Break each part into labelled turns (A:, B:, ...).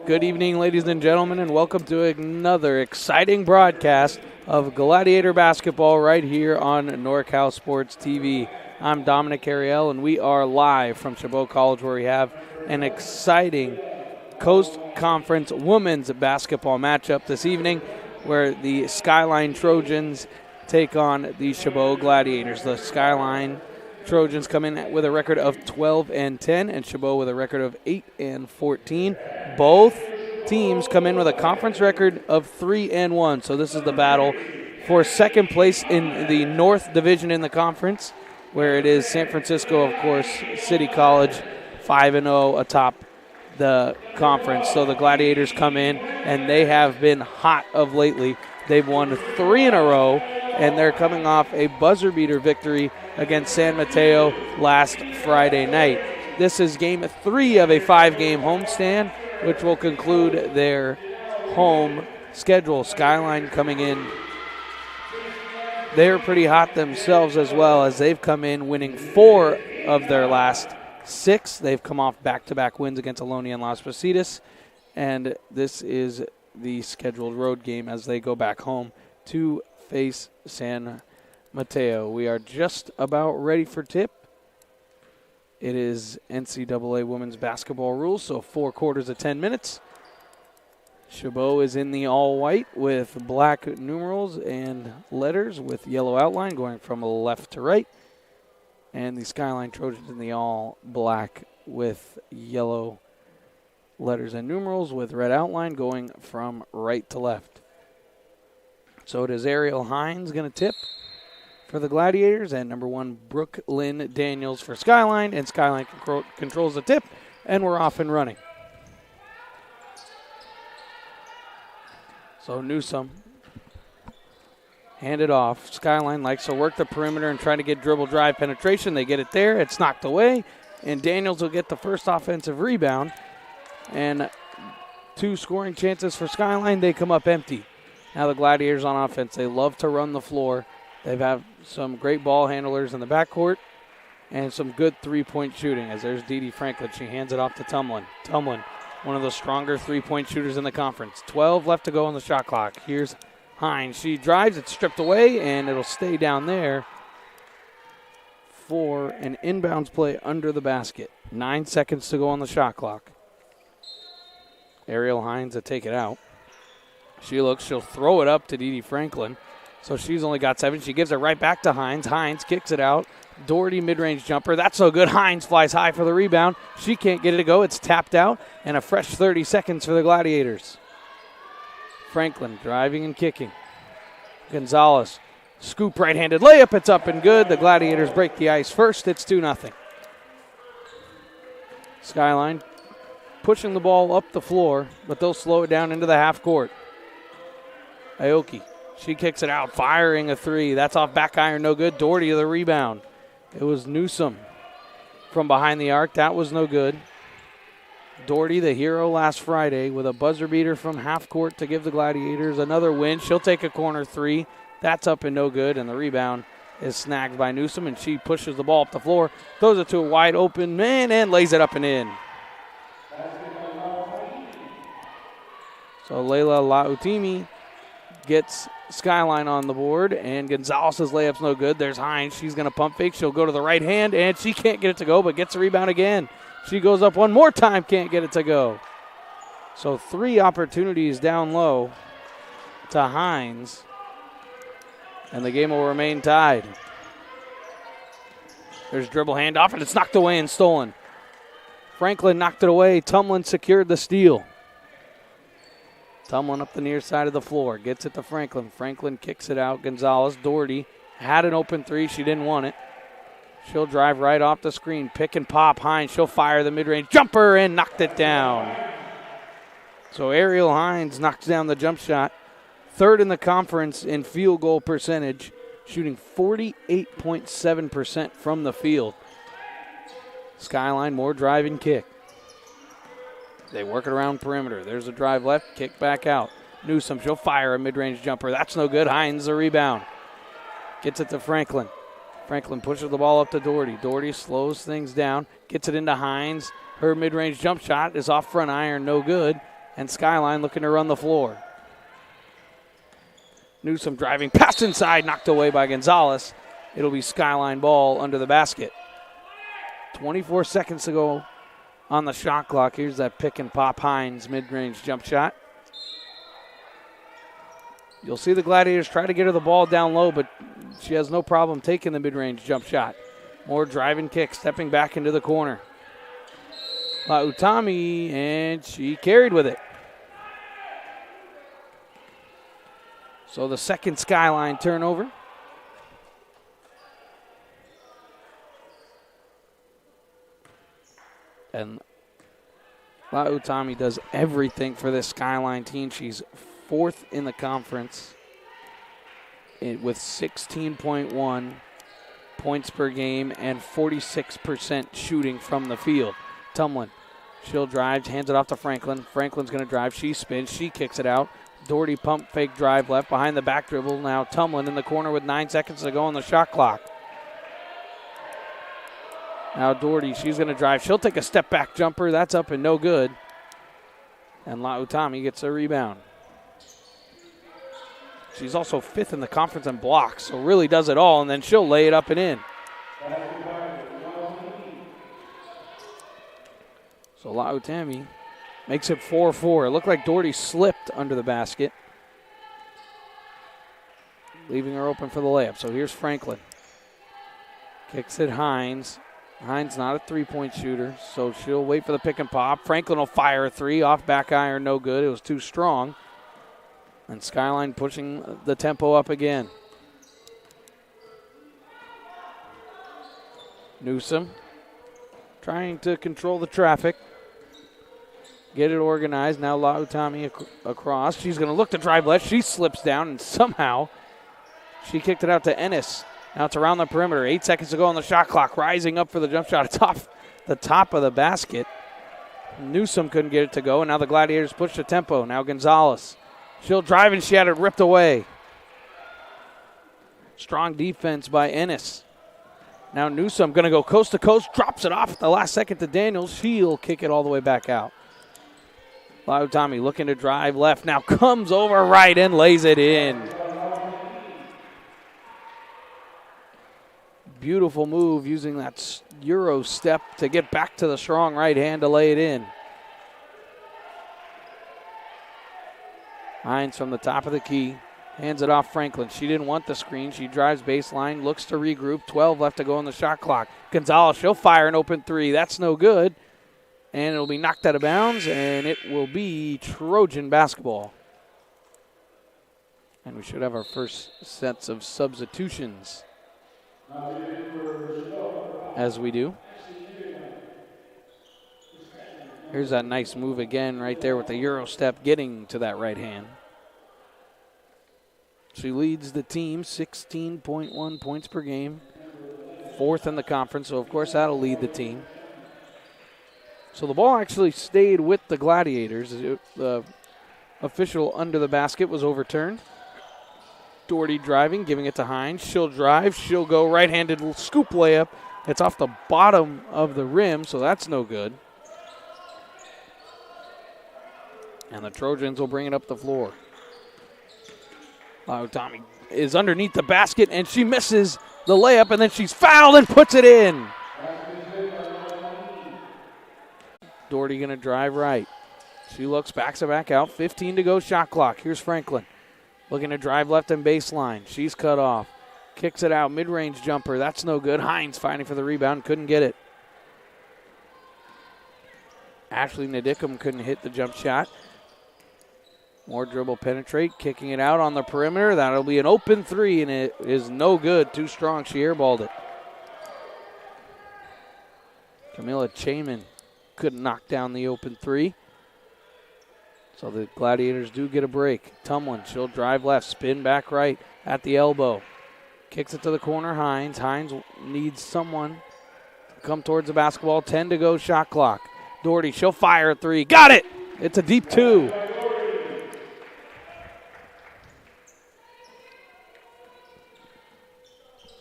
A: Good evening, ladies and gentlemen, and welcome to another exciting broadcast of Gladiator Basketball right here on NorCal Sports TV. I'm Dominic Ariel, and we are live from Chabot College, where we have an exciting Coast Conference women's basketball matchup this evening, where the Skyline Trojans take on the Chabot Gladiators. The Skyline Trojans come in with a record of 12-10, and Chabot with a record of 8-14. Both teams come in with a conference record of 3-1. So this is the battle for second place in the North Division in the conference, where it is San Francisco, of course, City College, 5-0 atop the conference. So the Gladiators come in, and they have been hot of lately. They've won 3 in a row, and they're coming off a buzzer beater victory against San Mateo last Friday night. This is game 3 of a 5-game homestand, which will conclude their home schedule. Skyline coming in. They're pretty hot themselves as well, as they've come in winning 4 of their last 6. They've come off back-to-back wins against Alonia and Las Positas, and this is the scheduled road game as they go back home to face San Mateo. We are just about ready for tip. It is NCAA women's basketball rules, so 4 quarters of 10 minutes. Chabot is in the all-white with black numerals and letters with yellow outline going from left to right. And the Skyline Trojans in the all-black with yellow letters and numerals with red outline going from right to left. So it is Ariel Hines going to tip for the Gladiators, and number 1, Brooklyn Daniels for Skyline, and Skyline controls the tip, and we're off and running. So Newsome, hand it off. Skyline likes to work the perimeter and try to get dribble drive penetration. They get it there. It's knocked away, and Daniels will get the first offensive rebound. And 2 scoring chances for Skyline. They come up empty. Now the Gladiators on offense, they love to run the floor. They have some great ball handlers in the backcourt and some good three-point shooting, as there's Dee Dee Franklin. She hands it off to Tumlin. Tumlin, one of the stronger three-point shooters in the conference. 12 left to go on the shot clock. Here's Hines. She drives, it's stripped away, and it'll stay down there for an inbounds play under the basket. 9 seconds to go on the shot clock. Ariel Hines to take it out. She looks, she'll throw it up to Dee Dee Franklin. So she's only got 7. She gives it right back to Hines. Hines kicks it out. Doherty mid-range jumper. That's so good. Hines flies high for the rebound. She can't get it to go. It's tapped out. And a fresh 30 seconds for the Gladiators. Franklin driving and kicking. Gonzalez. Scoop right-handed layup. It's up and good. The Gladiators break the ice first. It's 2-0. Skyline pushing the ball up the floor, but they'll slow it down into the half court. Aoki. She kicks it out, firing a 3. That's off back iron, no good. Doherty to the rebound. It was Newsome from behind the arc. That was no good. Doherty, the hero last Friday, with a buzzer beater from half court to give the Gladiators another win. She'll take a corner 3. That's up and no good, and the rebound is snagged by Newsome, and she pushes the ball up the floor, throws it to a wide open man, and lays it up and in. So Layla Lautimi gets Skyline on the board, and Gonzalez's layup's no good. There's Hines. She's going to pump fake. She'll go to the right hand, and she can't get it to go, but gets the rebound again. She goes up one more time, can't get it to go. So 3 opportunities down low to Hines, and the game will remain tied. There's dribble handoff, and it's knocked away and stolen. Franklin knocked it away. Tumlin secured the steal. Tumlin up the near side of the floor. Gets it to Franklin. Franklin kicks it out. Gonzalez. Doherty had an open 3. She didn't want it. She'll drive right off the screen. Pick and pop. Hines. She'll fire the mid-range jumper and knocked it down. So Ariel Hines knocks down the jump shot. 3rd in the conference in field goal percentage. Shooting 48.7% from the field. Skyline, more drive and kick. They work it around perimeter. There's a drive left, kick back out. Newsome, she'll fire a mid-range jumper. That's no good. Hines the rebound. Gets it to Franklin. Franklin pushes the ball up to Doherty. Doherty slows things down, gets it into Hines. Her mid-range jump shot is off front iron, no good. And Skyline looking to run the floor. Newsome driving, pass inside, knocked away by Gonzalez. It'll be Skyline ball under the basket. 24 seconds to go on the shot clock. Here's that pick and pop Hines mid-range jump shot. You'll see the Gladiators try to get her the ball down low, but she has no problem taking the mid-range jump shot. More driving kick, stepping back into the corner. Lautami, and she carried with it. So the second Skyline turnover. And Lautami does everything for this Skyline team. She's fourth in the conference with 16.1 points per game and 46% shooting from the field. Tumlin, she'll drive, hands it off to Franklin. Franklin's going to drive. She spins. She kicks it out. Doherty pump fake drive left behind the back dribble. Now Tumlin in the corner with 9 seconds to go on the shot clock. Now Doherty, she's going to drive. She'll take a step back jumper. That's up and no good. And Lautami gets a rebound. She's also fifth in the conference in blocks, so really does it all, and then she'll lay it up and in. So Lautami makes it 4-4. It looked like Doherty slipped under the basket, leaving her open for the layup. So here's Franklin. Kicks it Hines. Hines not a three-point shooter, so she'll wait for the pick and pop. Franklin will fire a three. Off back iron, no good. It was too strong. And Skyline pushing the tempo up again. Newsom trying to control the traffic. Get it organized. Now Lautami across. She's going to look to drive left. She slips down, and somehow she kicked it out to Ennis. Now it's around the perimeter. 8 seconds to go on the shot clock. Rising up for the jump shot. It's off the top of the basket. Newsom couldn't get it to go, and now the Gladiators push the tempo. Now Gonzalez. She'll drive, and she had it ripped away. Strong defense by Ennis. Now Newsom going to go coast to coast. Drops it off at the last second to Daniels. She'll kick it all the way back out. Lautami looking to drive left. Now comes over right and lays it in. Beautiful move using that Euro step to get back to the strong right hand to lay it in. Hines from the top of the key. Hands it off Franklin. She didn't want the screen. She drives baseline, looks to regroup. 12 left to go on the shot clock. Gonzalez, she'll fire an open three. That's no good. And it'll be knocked out of bounds, and it will be Trojan basketball. And we should have our first sets of substitutions. As we do. Here's that nice move again right there with the Euro step getting to that right hand. She leads the team 16.1 points per game. Fourth in the conference, so of course that'll lead the team. So the ball actually stayed with the Gladiators. The official under the basket was overturned. Doherty driving, giving it to Hines. She'll drive. She'll go right-handed scoop layup. It's off the bottom of the rim, so that's no good. And the Trojans will bring it up the floor. Tommy is underneath the basket, and she misses the layup, and then she's fouled and puts it in. Doherty going to drive right. She looks, backs it back out. 15 to go, shot clock. Here's Franklin. Looking to drive left and baseline. She's cut off. Kicks it out, mid-range jumper. That's no good. Hines fighting for the rebound, couldn't get it. Ashley Nadickum couldn't hit the jump shot. More dribble penetrate, kicking it out on the perimeter. That'll be an open three, and it is no good. Too strong. She airballed it. Camilla Chayman couldn't knock down the open three. So the Gladiators do get a break. Tumlin, she'll drive left, spin back right at the elbow. Kicks it to the corner, Hines. Hines needs someone to come towards the basketball. 10 to go, shot clock. Doherty, she'll fire a three. Got it! It's a deep two.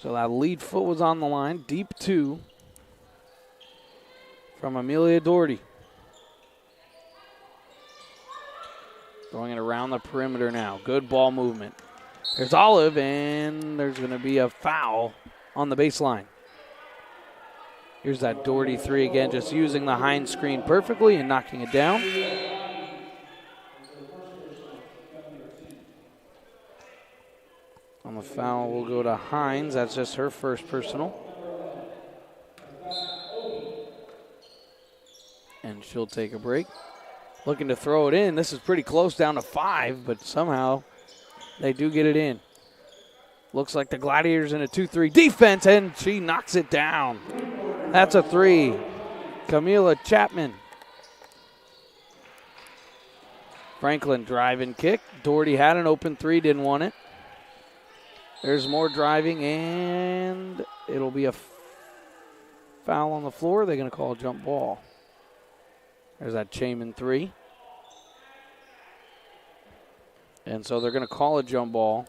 A: So that lead foot was on the line. Deep two from Amelia Doherty. Throwing it around the perimeter now. Good ball movement. There's Olive, and there's going to be a foul on the baseline. Here's that Doherty three again, just using the Hines screen perfectly and knocking it down. On the foul, we'll go to Hines. That's just her first personal. And she'll take a break. Looking to throw it in. This is pretty close, down to 5, but somehow They do get it in. Looks like the Gladiators in a 2-3 defense, and she knocks it down. That's a 3. Camila Chapman. Franklin driving kick. Doherty had an open 3, didn't want it. There's more driving, and it'll be a foul on the floor. They're going to call a jump ball. There's that Chapman 3. And so they're going to call a jump ball.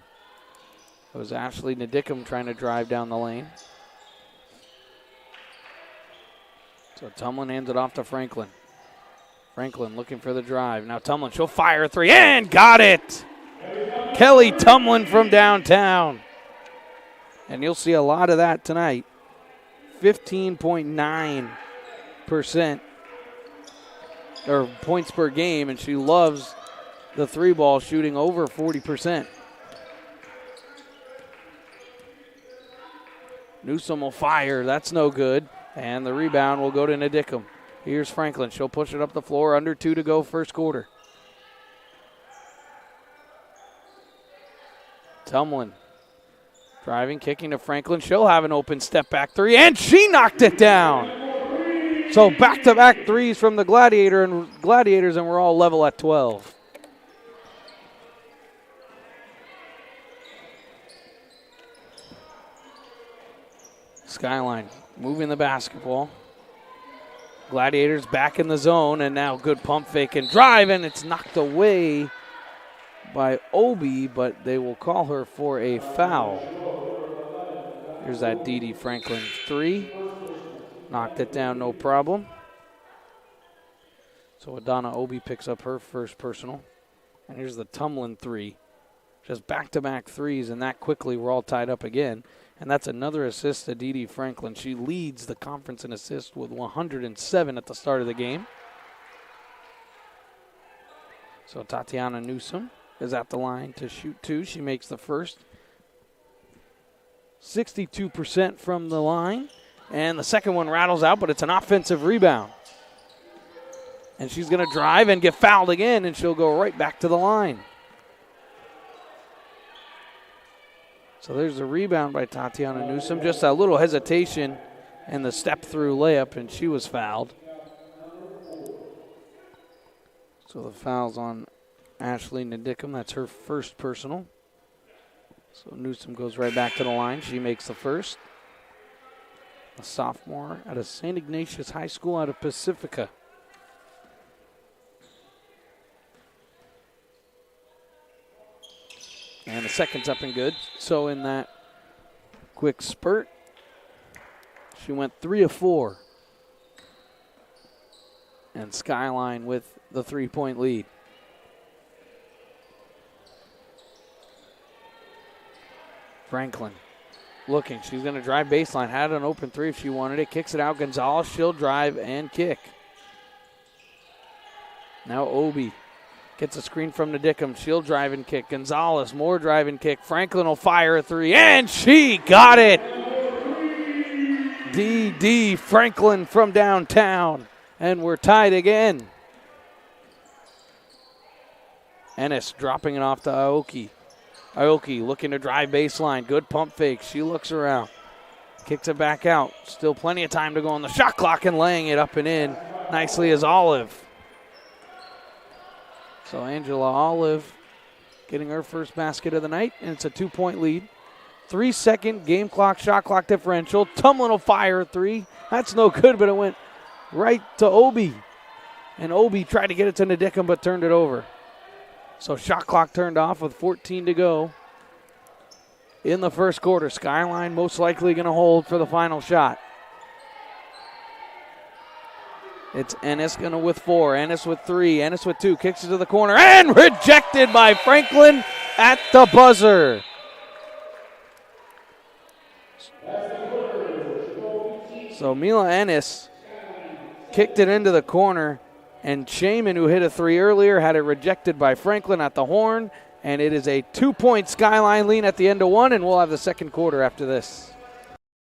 A: It was Ashley Nadickum trying to drive down the lane. So Tumlin hands it off to Franklin. Franklin looking for the drive. Now Tumlin, she'll fire a 3 and got it! Kelly Tumlin from downtown. And you'll see a lot of that tonight. 15.9% or points per game, and she loves the 3-ball, shooting over 40%. Newsom will fire. That's no good. And the rebound will go to Nadickum. Here's Franklin. She'll push it up the floor. Under 2 to go first quarter. Tumlin driving, kicking to Franklin. She'll have an open step back 3, and she knocked it down. So back-to-back 3s from the Gladiators, and we're all level at 12. Skyline moving the basketball. Gladiators back in the zone, and now good pump fake and drive, and it's knocked away by Obi, but they will call her for a foul. Here's that Dee Franklin 3. Knocked it down, no problem. So Adana Obi picks up her first personal. And here's the Tumlin 3. Just back-to-back 3s, and that quickly we're all tied up again. And that's another assist to Dee Franklin. She leads the conference in assists with 107 at the start of the game. So Tatiana Newsom is at the line to shoot 2. She makes the first. 62% from the line. And the second one rattles out, but it's an offensive rebound. And she's going to drive and get fouled again, and she'll go right back to the line. So there's a rebound by Tatiana Newsom. Just a little hesitation and the step-through layup, and she was fouled. So the foul's on Ashley Nadickum. That's her first personal. So Newsom goes right back to the line. She makes the first. A sophomore out of St. Ignatius High School out of Pacifica. And the second's up and good. So in that quick spurt, she went 3 of 4. And Skyline with the 3-point lead. Franklin looking. She's going to drive baseline. Had an open 3 if she wanted it. Kicks it out. Gonzalez, she'll drive and kick. Now Obi gets a screen from Nadickum. She'll drive and kick. Gonzalez, more drive and kick. Franklin will fire a 3, and she got it. D. Franklin from downtown. And we're tied again. Ennis dropping it off to Aoki. Aoki looking to drive baseline. Good pump fake. She looks around. Kicks it back out. Still plenty of time to go on the shot clock, and laying it up and in nicely is Olive. So Angela Olive getting her first basket of the night, and it's a 2-point lead. 3-second game clock, shot clock differential. Tumlin will fire a 3. That's no good, but it went right to Obi. And Obi tried to get it to Nadickum, but turned it over. So shot clock turned off with 14 to go in the first quarter. Skyline most likely going to hold for the final shot. It's Ennis going to with 4. Ennis with 3. Ennis with 2. Kicks it to the corner and rejected by Franklin at the buzzer. So Mila Ennis kicked it into the corner, and Shaman, who hit a 3 earlier, had it rejected by Franklin at the horn, and it is a 2-point Skyline lead at the end of 1, and we'll have the second quarter after this.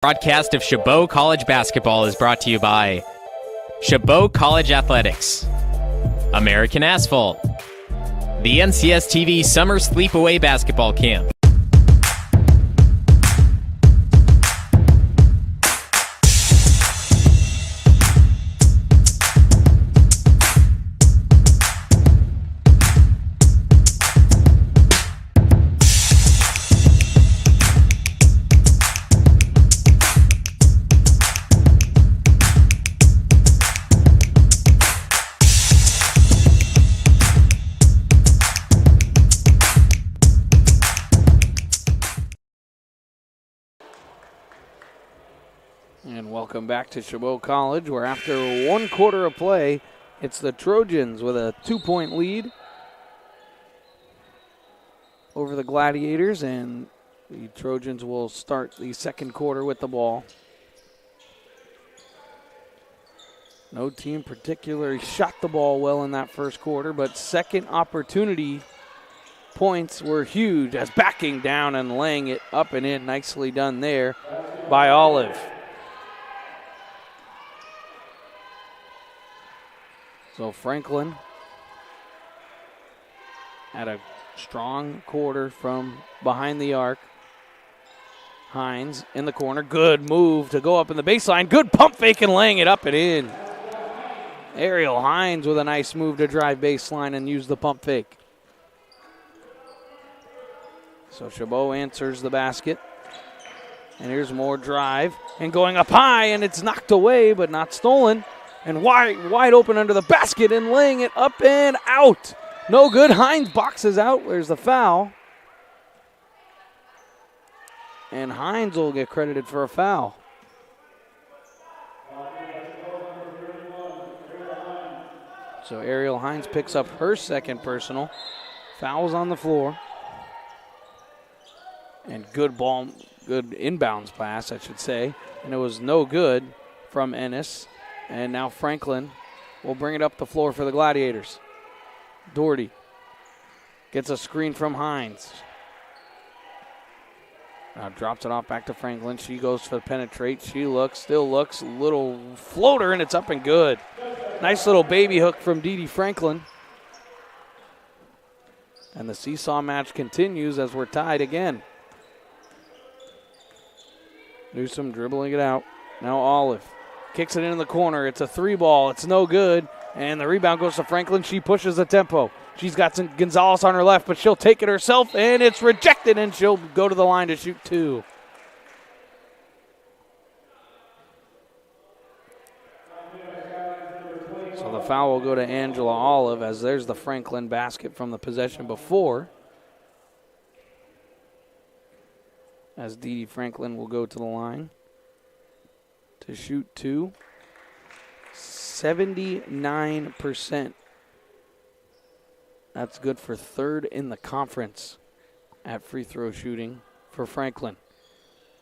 B: Broadcast of Chabot College Basketball is brought to you by Chabot College Athletics, American Asphalt, the NCS TV Summer Sleepaway Basketball Camp.
A: And welcome back to Chabot College, where after 1 quarter of play, it's the Trojans with a 2-point lead over the Gladiators, and the Trojans will start the second quarter with the ball. No team particularly shot the ball well in that first quarter, but second opportunity points were huge as backing down and laying it up and in. Nicely done there by Olive. So Franklin had a strong quarter from behind the arc. Hines in the corner. Good move to go up in the baseline. Good pump fake and laying it up and in. Ariel Hines with a nice move to drive baseline and use the pump fake. So Chabot answers the basket. And here's more drive. And going up high, and it's knocked away but not stolen. And wide open under the basket and laying it up and out. No good. Hines boxes out. Where's the foul? And Hines will get credited for a foul. So Ariel Hines picks up her second personal. Fouls on the floor. And good ball, good inbounds pass, I should say. And it was no good from Ennis. And now Franklin will bring it up the floor for the Gladiators. Doherty gets a screen from Hines. Now drops it off back to Franklin. She goes for the penetrate. She looks, still looks, little floater, and it's up and good. Nice little baby hook from Dee Franklin. And the seesaw match continues as we're tied again. Newsom dribbling it out. Now Olive. Kicks it into the corner. It's a 3-ball. It's no good. And the rebound goes to Franklin. She pushes the tempo. She's got some Gonzalez on her left, but she'll take it herself, and it's rejected, and she'll go to the line to shoot 2. So the foul will go to Angela Olive, as there's the Franklin basket from the possession before. As Dee Franklin will go to the line to shoot 2. 79%. That's good for third in the conference at free throw shooting for Franklin.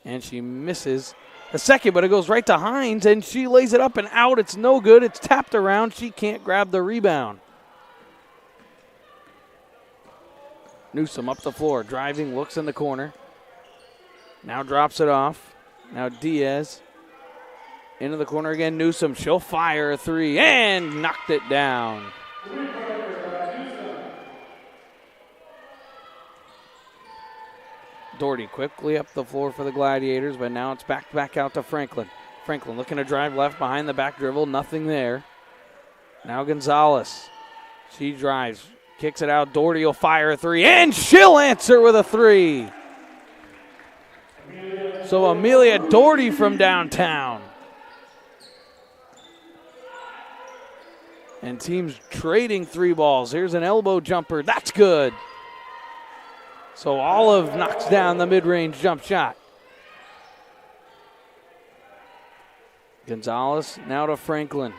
A: And she misses the second, but it goes right to Hines, and she lays it up and out. It's no good. It's tapped around. She can't grab the rebound. Newsom up the floor, driving, looks in the corner. Now drops it off. Now Diaz. Into the corner again, Newsom. She'll fire a 3 and knocked it down. Doherty quickly up the floor for the Gladiators, but now it's back out to Franklin. Franklin looking to drive left behind the back dribble. Nothing there. Now Gonzalez. She drives. Kicks it out. Doherty will fire a 3, and she'll answer with a 3. So Amelia Doherty from downtown. And teams trading 3 balls. Here's an elbow jumper. That's good. So Olive knocks down the mid-range jump shot. Gonzalez now to Franklin.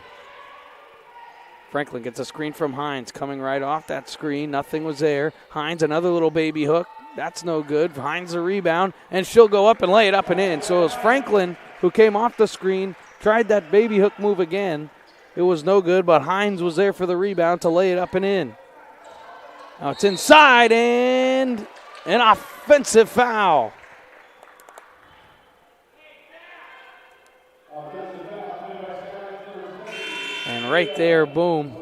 A: Franklin gets a screen from Hines. Coming right off that screen. Nothing was there. Hines, another little baby hook. That's no good. Hines a rebound, and she'll go up and lay it up and in. So it was Franklin who came off the screen, tried that baby hook move again. It was no good, but Hines was there for the rebound to lay it up and in. Now it's inside, and an offensive foul. And right there, boom.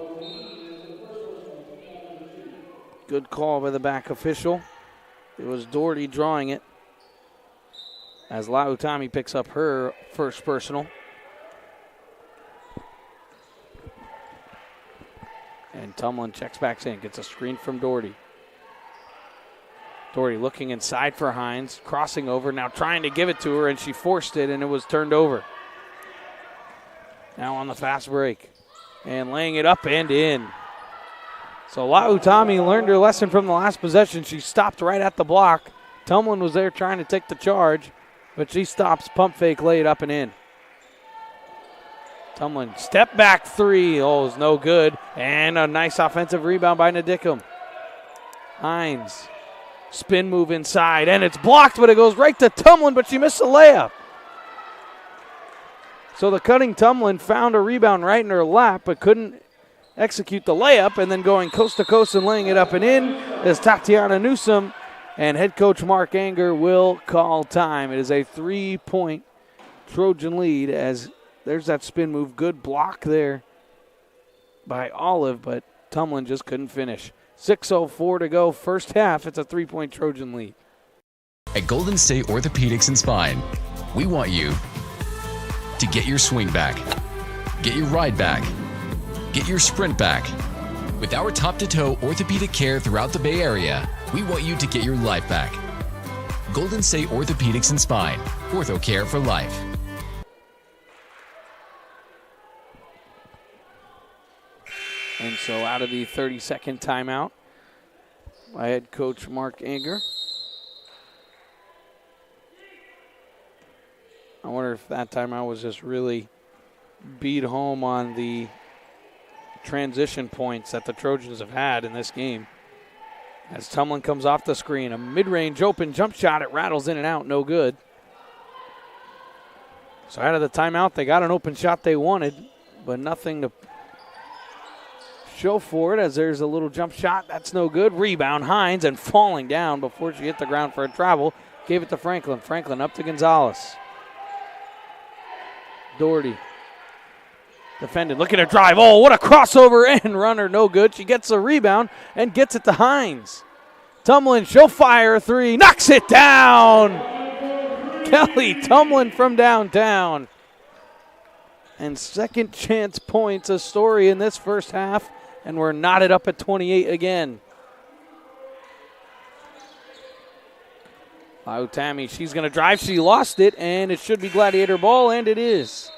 A: Good call by the back official. It was Doherty drawing it as Lautami picks up her first personal. And Tumlin checks back in, gets a screen from Doherty. Doherty looking inside for Hines, crossing over, now trying to give it to her, and she forced it, and it was turned over. Now on the fast break, and laying it up and in. So Lautami learned her lesson from the last possession. She stopped right at the block. Tumlin was there trying to take the charge, but she stops, pump fake, lay it up and in. Tumlin, step back three. Oh, it's no good. And a nice offensive rebound by Nadickum. Hines, spin move inside, and it's blocked, but it goes right to Tumlin, but she missed the layup. So the cutting Tumlin found a rebound right in her lap, but couldn't execute the layup, and then going coast to coast and laying it up and in is Tatiana Newsom, and head coach Mark Anger will call time. It is a 3-point Trojan lead as there's that spin move. Good block there by Olive, but Tumlin just couldn't finish. 6:04 to go, first half. It's a 3-point Trojan lead.
C: At Golden State Orthopedics and Spine, we want you to get your swing back, get your ride back, get your sprint back. With our top-to-toe orthopedic care throughout the Bay Area, we want you to get your life back. Golden State Orthopedics and Spine, ortho care for life.
A: And so out of the 30-second timeout by head coach Mark Anger. I wonder if that timeout was just really beat home on the transition points that the Trojans have had in this game. As Tumlin comes off the screen, a mid-range open jump shot, it rattles in and out, no good. So out of the timeout, they got an open shot they wanted, but nothing to show for it as there's a little jump shot. That's no good. Rebound, Hines, and falling down before she hit the ground for a travel. Gave it to Franklin. Franklin up to Gonzalez. Doherty. Defended, looking to drive. Oh, what a crossover and runner, no good. She gets the rebound and gets it to Hines. Tumlin, she'll fire a three, knocks it down. Kelly Tumlin from downtown. And second chance points, a story in this first half, and we're knotted up at 28 again. Lautami, she's going to drive. She lost it, and it should be Gladiator ball, and it is.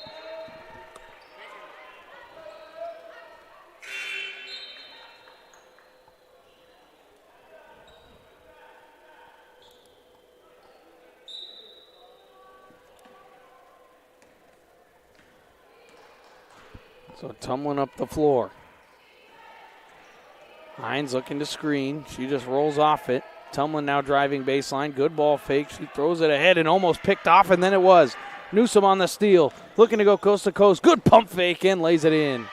A: So Tumlin up the floor. Hines looking to screen. She just rolls off it. Tumlin now driving baseline. Good ball fake. She throws it ahead and almost picked off, and then it was. Newsom on the steal. Looking to go coast to coast. Good pump fake and lays it in.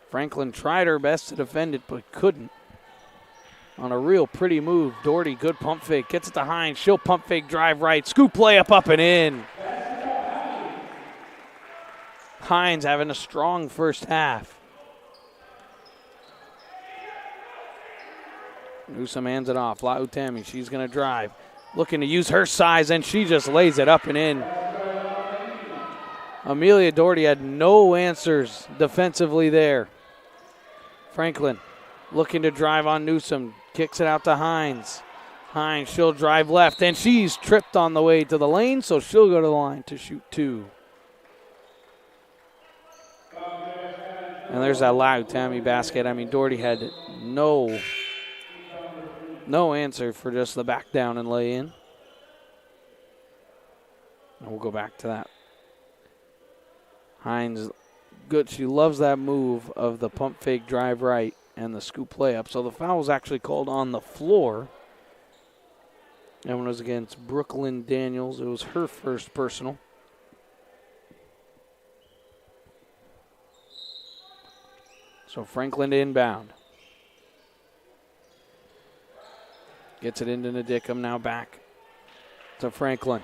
A: Franklin tried her best to defend it, but couldn't. On a real pretty move. Doherty, good pump fake. Gets it to Hines. She'll pump fake, drive right. Scoop layup up and in. Hines having a strong first half. Newsom hands it off. Lautami, she's going to drive. Looking to use her size, and she just lays it up and in. Amelia Doherty had no answers defensively there. Franklin looking to drive on Newsom. Kicks it out to Hines. Hines, she'll drive left, and she's tripped on the way to the lane, so she'll go to the line to shoot two. And there's that Lautami basket. I mean, Doherty had no answer for just the back down and lay in. And we'll go back to that. Hines, good. She loves that move of the pump fake drive right and the scoop layup. So the foul was actually called on the floor. That one was against Brooklyn Daniels. It was her first personal. So Franklin inbound. Gets it into Nadickum, now back to Franklin.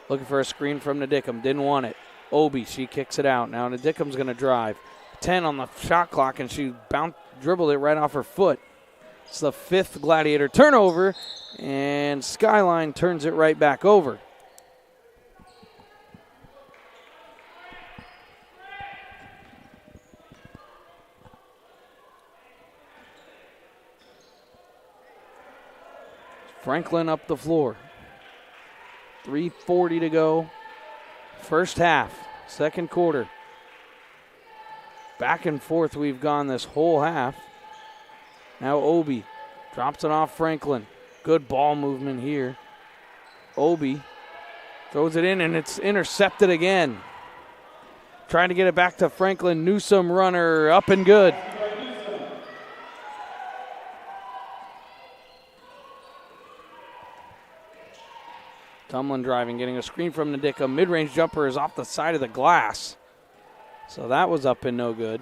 A: Looking for a screen from Nadickum, didn't want it. Obi, she kicks it out. Now Nadickum's going to drive. 10 on the shot clock, and she dribbled it right off her foot. It's the 5th Gladiator turnover, and Skyline turns it right back over. Franklin up the floor. 3:40 to go. First half, second quarter. Back and forth we've gone this whole half. Now Obi drops it off Franklin. Good ball movement here. Obi throws it in, and it's intercepted again. Trying to get it back to Franklin. Newsome runner up and good. Tumlin driving, getting a screen from Nadika. Mid-range jumper is off the side of the glass. So that was up and no good.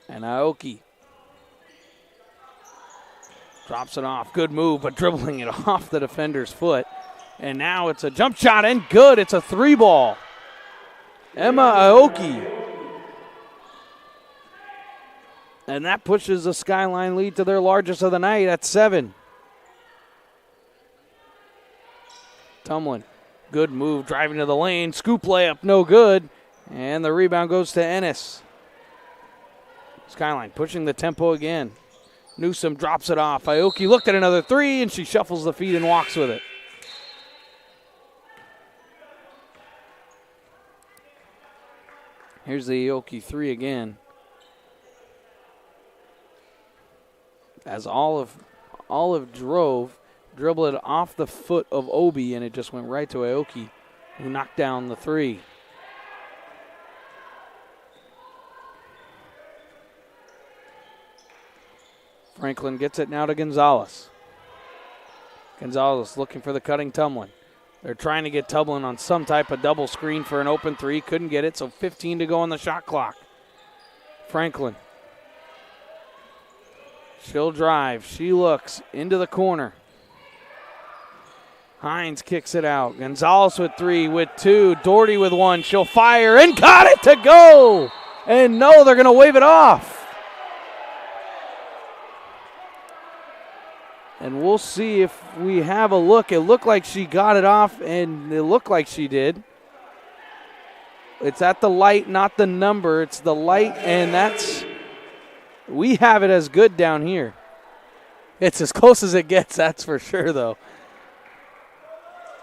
A: And Aoki drops it off. Good move, but dribbling it off the defender's foot. And now it's a jump shot and good. It's a 3-ball. Emma Aoki. And that pushes the Skyline lead to their largest of the night at 7. Tumlin, good move, driving to the lane. Scoop layup, no good. And the rebound goes to Ennis. Skyline pushing the tempo again. Newsome drops it off. Aoki looked at another 3, and she shuffles the feet and walks with it. Here's the Aoki 3 again. As Olive dribbled it off the foot of Obi, and it just went right to Aoki, who knocked down the 3. Franklin gets it now to Gonzalez. Gonzalez looking for the cutting Tumlin. They're trying to get Tumlin on some type of double screen for an open 3. Couldn't get it, so 15 to go on the shot clock. Franklin. She'll drive. She looks into the corner. Hines kicks it out. Gonzalez with 3, with 2. Doherty with 1. She'll fire and got it to go. And no, they're going to wave it off. And we'll see if we have a look. It looked like she got it off, and it looked like she did. It's at the light, not the number. It's the light, and we have it as good down here. It's as close as it gets, that's for sure, though.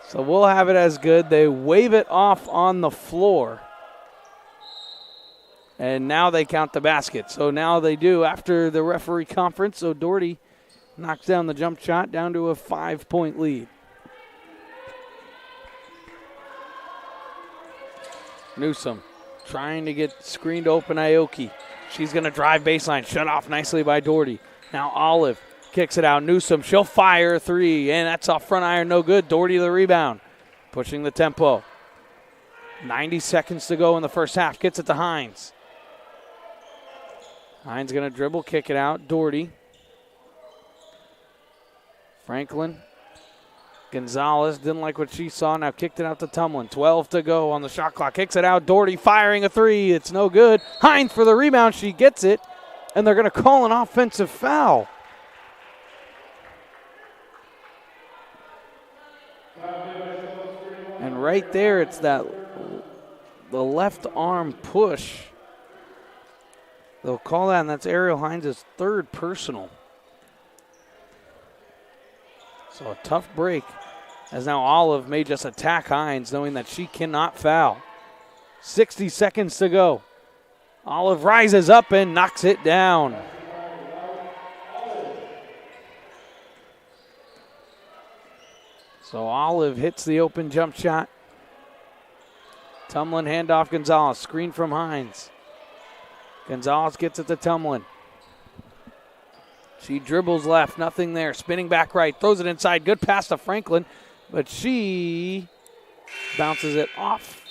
A: So we'll have it as good. They wave it off on the floor. And now they count the basket. So now they do after the referee conference. So Doherty knocks down the jump shot down to a 5-point lead. Newsome trying to get screened open Aoki. She's going to drive baseline. Shut off nicely by Doherty. Now Olive kicks it out. Newsome, she'll fire a 3, and that's off front iron, no good. Doherty the rebound, pushing the tempo. 90 seconds to go in the first half. Gets it to Hines. Hines going to dribble, kick it out. Doherty. Franklin. Gonzalez didn't like what she saw. Now kicked it out to Tumlin. 12 to go on the shot clock. Kicks it out. Doherty firing a 3. It's no good. Hines for the rebound. She gets it, and they're going to call an offensive foul. And right there, it's the left arm push. They'll call that, and that's Ariel Hines' 3rd personal. So a tough break, as now Olive may just attack Hines, knowing that she cannot foul. 60 seconds to go. Olive rises up and knocks it down. So Olive hits the open jump shot. Tumlin handoff Gonzalez. Screen from Hines. Gonzalez gets it to Tumlin. She dribbles left, nothing there. Spinning back right, throws it inside. Good pass to Franklin, but she bounces it off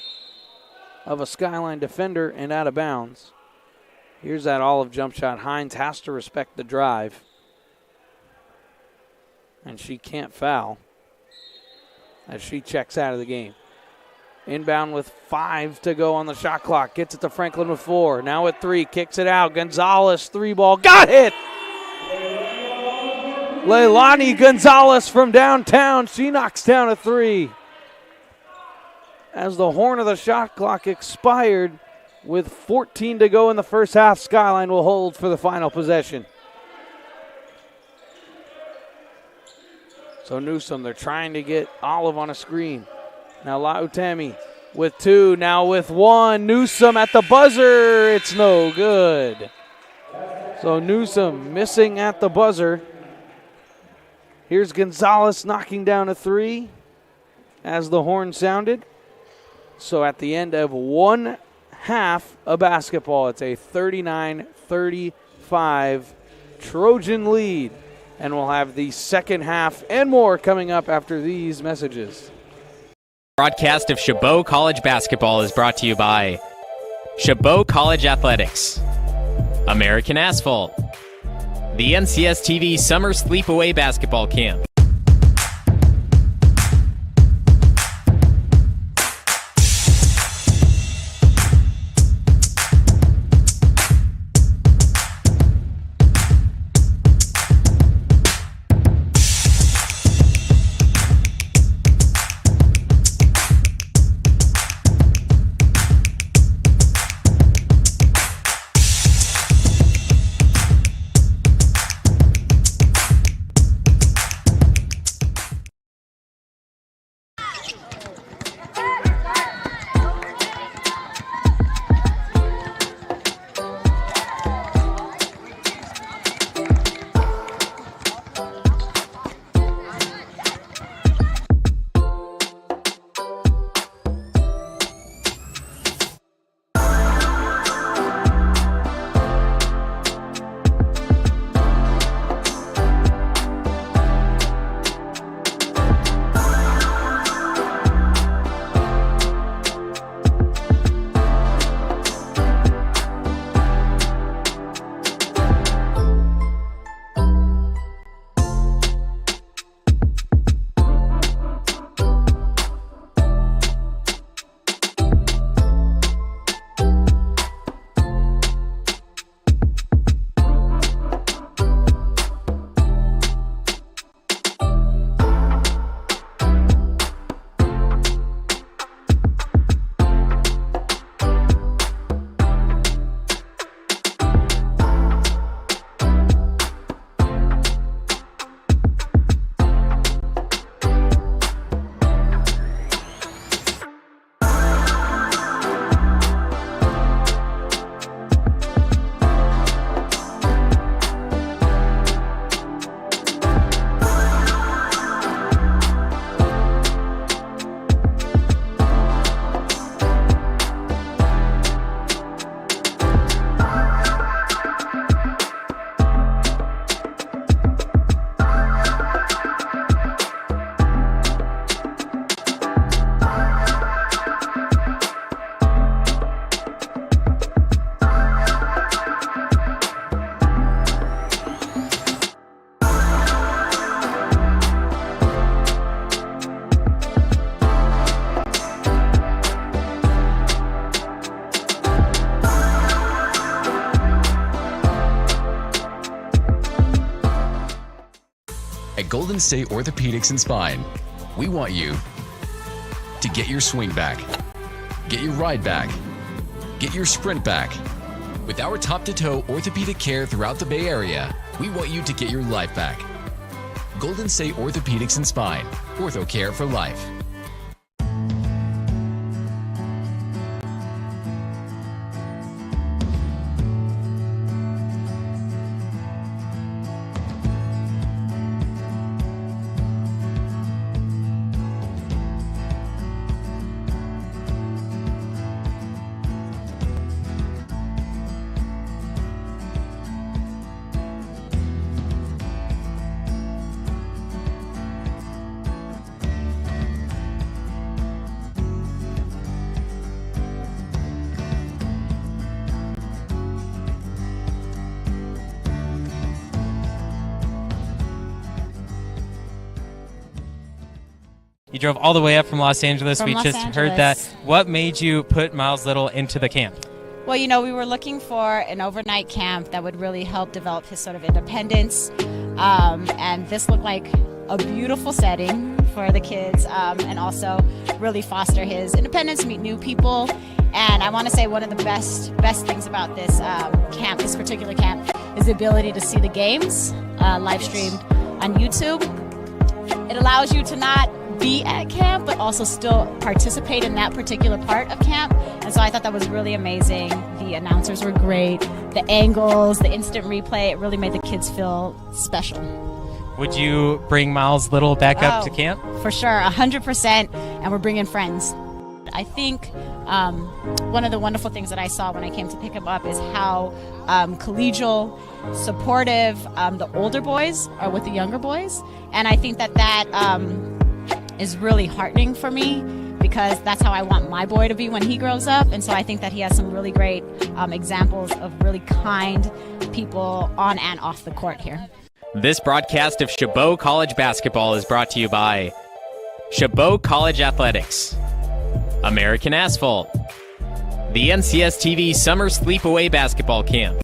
A: of a Skyline defender and out of bounds. Here's that Olive jump shot. Hines has to respect the drive, and she can't foul as she checks out of the game. Inbound with 5 to go on the shot clock. Gets it to Franklin with 4. Now with 3. Kicks it out. Gonzalez, 3 ball. Got hit! Leilani Gonzalez from downtown. She knocks down a 3. As the horn of the shot clock expired with 14 to go in the first half, Skyline will hold for the final possession. So Newsom, they're trying to get Olive on a screen. Now Lautemi with 2, now with 1. Newsom at the buzzer. It's no good. So Newsom missing at the buzzer. Here's Gonzalez knocking down a 3 as the horn sounded. So at the end of one half of basketball, it's a 39-35 Trojan lead. And we'll have the second half and more coming up after these messages.
B: Broadcast of Chabot College Basketball is brought to you by Chabot College Athletics, American Asphalt, the NCS TV Summer Sleepaway Basketball Camp,
C: Golden State Orthopedics and Spine. We want you to get your swing back, get your ride back, get your sprint back. With our top-to-toe orthopedic care throughout the Bay Area, we want you to get your life back. Golden State Orthopedics and Spine. Ortho care for life.
D: You drove all the way up from Los Angeles. We
E: Los
D: just heard that. What made you put Miles Little into the camp?
E: Well, we were looking for an overnight camp that would really help develop his sort of independence. And this looked like a beautiful setting for the kids, and also really foster his independence, meet new people. And I want to say one of the best things about this camp, this particular camp, is the ability to see the games live streamed on YouTube. It allows you to not be at camp, but also still participate in that particular part of camp. And so I thought that was really amazing. The announcers were great. The angles, the instant replay, it really made the kids feel special.
D: Would you bring Miles Little back up to camp?
E: For sure, 100%, and we're bringing friends. I think one of the wonderful things that I saw when I came to pick him up is how collegial, supportive the older boys are with the younger boys. And I think that is really heartening for me, because that's how I want my boy to be when he grows up. And so I think that he has some really great examples of really kind people on and off the court here.
B: This broadcast of Chabot College Basketball is brought to you by Chabot College Athletics, American Asphalt, the NCS TV Summer Sleepaway Basketball Camp,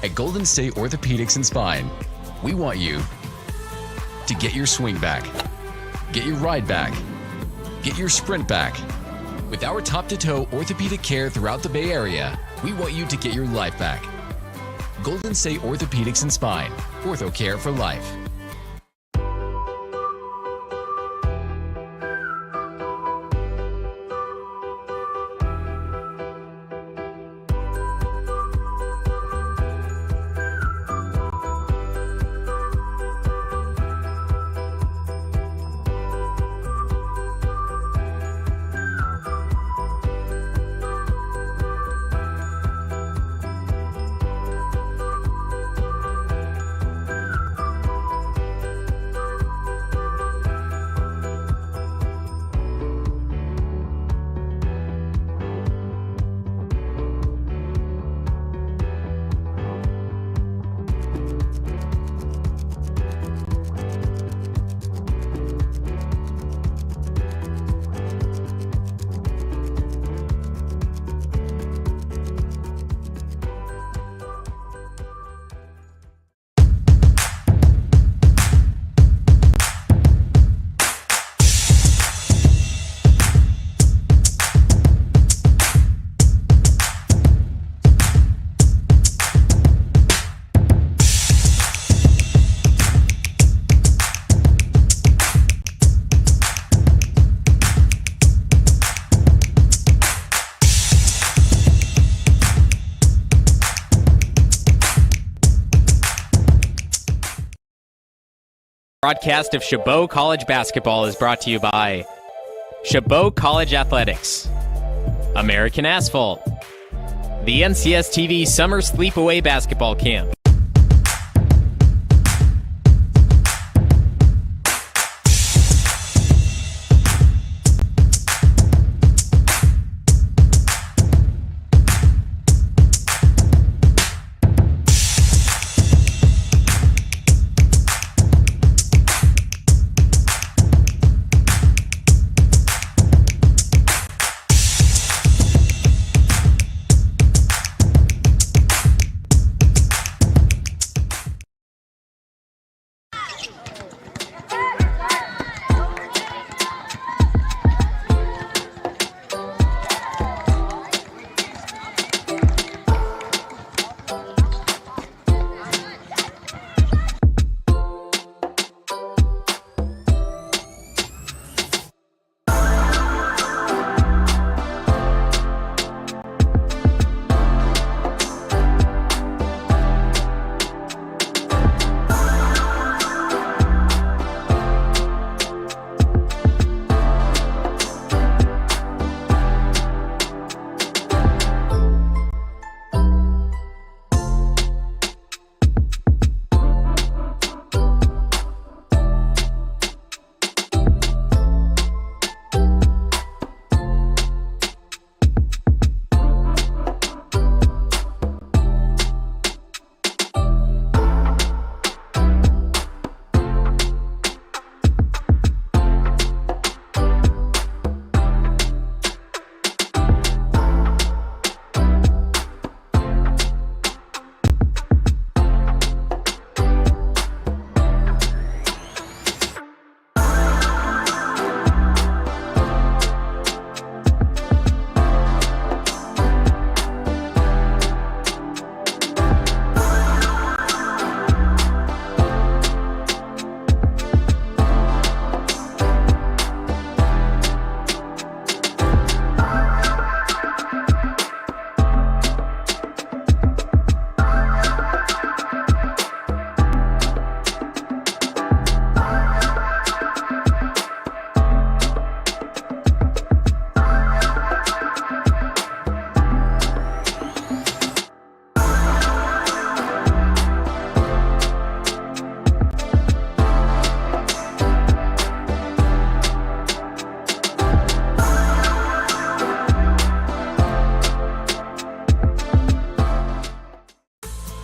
C: At Golden State Orthopedics and Spine, we want you to get your swing back, get your ride back, get your sprint back. With our top-to-toe orthopedic care throughout the Bay Area, we want you to get your life back. Golden State Orthopedics and Spine. Ortho care for life.
B: Broadcast of Chabot College Basketball is brought to you by Chabot College Athletics, American Asphalt, the NCS TV Summer Sleepaway Basketball Camp,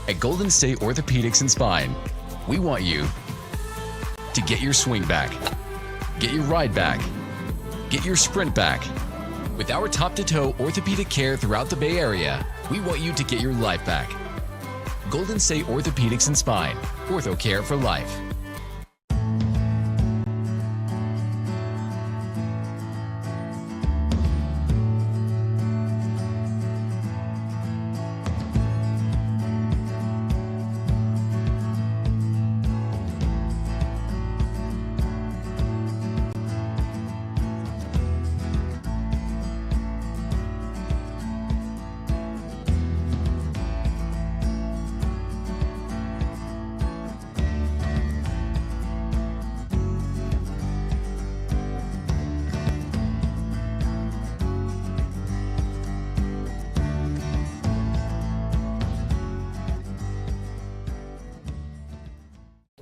C: At Golden State Orthopedics and Spine, we want you to get your swing back, get your ride back, get your sprint back. With our top-to-toe orthopedic care throughout the Bay Area, we want you to get your life back. Golden State Orthopedics and Spine, ortho care for life.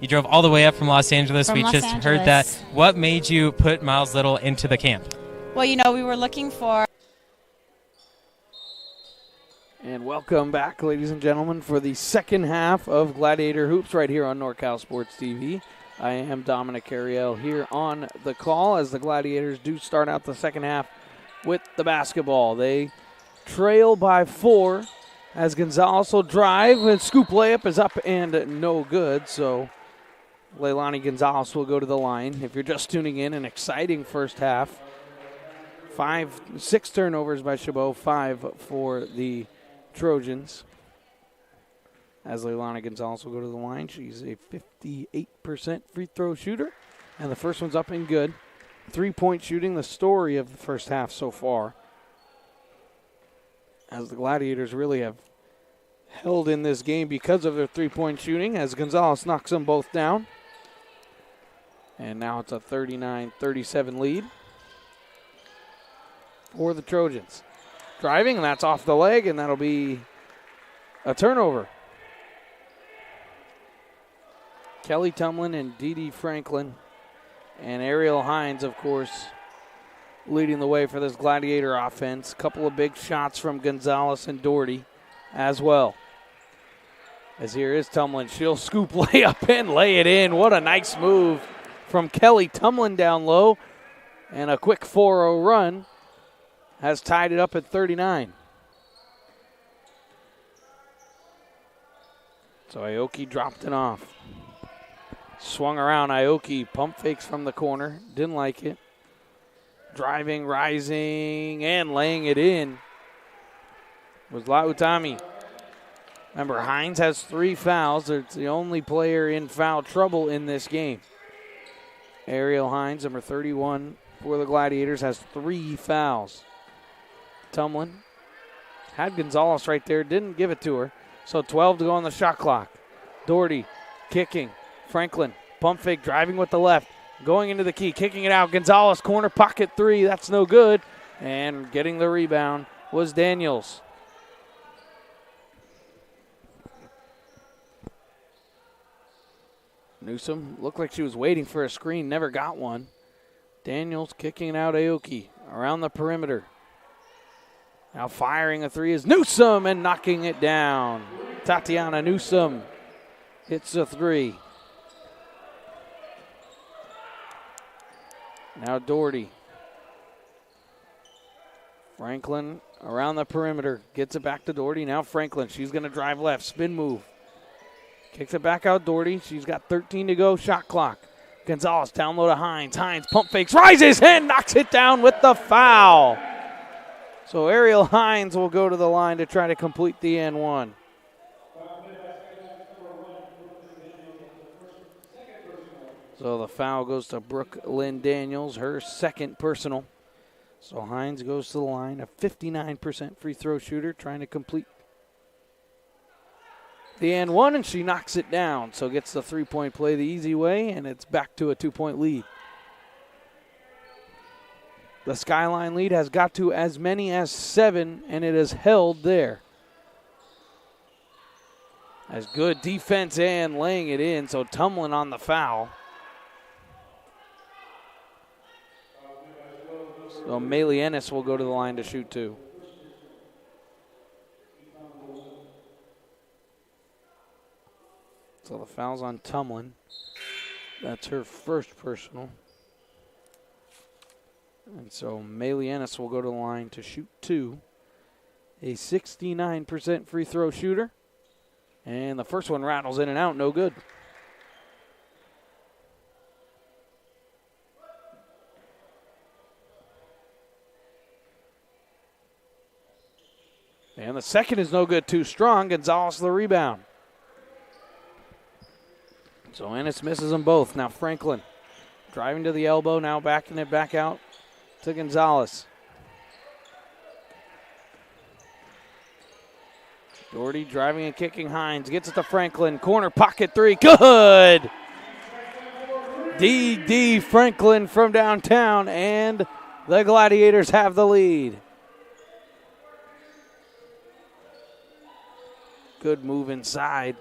D: You drove all the way up from Los Angeles.
E: From
D: We
E: Los
D: just
E: Angeles.
D: heard that. What made you put Miles Little into the camp?
E: Well, we were looking for.
A: And welcome back, ladies and gentlemen, for the second half of Gladiator Hoops right here on NorCal Sports TV. I am Dominic Ariel here on the call as the Gladiators do start out the second half with the basketball. They trail by 4 as Gonzalez will drive, and scoop layup is up and no good. So Leilani Gonzalez will go to the line. If you're just tuning in, an exciting first half. 6 turnovers by Chabot, 5 for the Trojans. As Leilani Gonzalez will go to the line, she's a 58% free throw shooter, and the first one's up and good. 3-point shooting, the story of the first half so far, as the Gladiators really have held in this game because of their 3-point shooting, as Gonzalez knocks them both down. And now it's a 39-37 lead for the Trojans. Driving, and that's off the leg, and that'll be a turnover. Kelly Tumlin and Dee Dee Franklin and Ariel Hines, of course, leading the way for this Gladiator offense. A couple of big shots from Gonzalez and Doherty as well. As here is Tumlin. She'll scoop layup and lay it in. What a nice move from Kelly Tumlin down low. And a quick 4-0 run has tied it up at 39. So Aoki dropped it off. Swung around, Aoki pump fakes from the corner. Didn't like it. Driving, rising, and laying it in was Lautami. Remember, Hines has 3 fouls. It's the only player in foul trouble in this game. Ariel Hines, number 31 for the Gladiators, has 3 fouls. Tumlin had Gonzalez right there, didn't give it to her. So 12 to go on the shot clock. Doherty kicking. Franklin, pump fake, driving with the left. Going into the key, kicking it out. Gonzalez, corner pocket 3. That's no good. And getting the rebound was Daniels. Newsom looked like she was waiting for a screen, never got one. Daniels kicking out Aoki around the perimeter. Now firing a 3 is Newsom and knocking it down. Tatiana Newsom hits a 3. Now Doherty. Franklin around the perimeter. Gets it back to Doherty. Now Franklin. She's going to drive left. Spin move. Kicks it back out Doherty. She's got 13 to go. Shot clock. Gonzalez down low to Hines. Hines pump fakes. Rises and knocks it down with the foul. So Ariel Hines will go to the line to try to complete the N1. So the foul goes to Brooke Lynn Daniels, her second personal. So Hines goes to the line, a 59% free throw shooter, trying to complete the N1, and she knocks it down. So gets the 3-point play the easy way, and it's back to a 2-point lead. The Skyline lead has got to as many as 7, and it is held there. As good defense and laying it in, so Tumlin on the foul. So Maylee Ennis will go to the line to shoot 2. So the foul's on Tumlin. That's her first personal. And so Maylee Ennis will go to the line to shoot 2. A 69% free throw shooter. And the first one rattles in and out, no good. And the second is no good, too strong. Gonzalez the rebound. So Ennis misses them both. Now Franklin driving to the elbow, now backing it back out to Gonzalez. Doherty driving and kicking Hines. Gets it to Franklin. Corner pocket 3. Good! D.D. Franklin from downtown, and the Gladiators have the lead. Good move inside.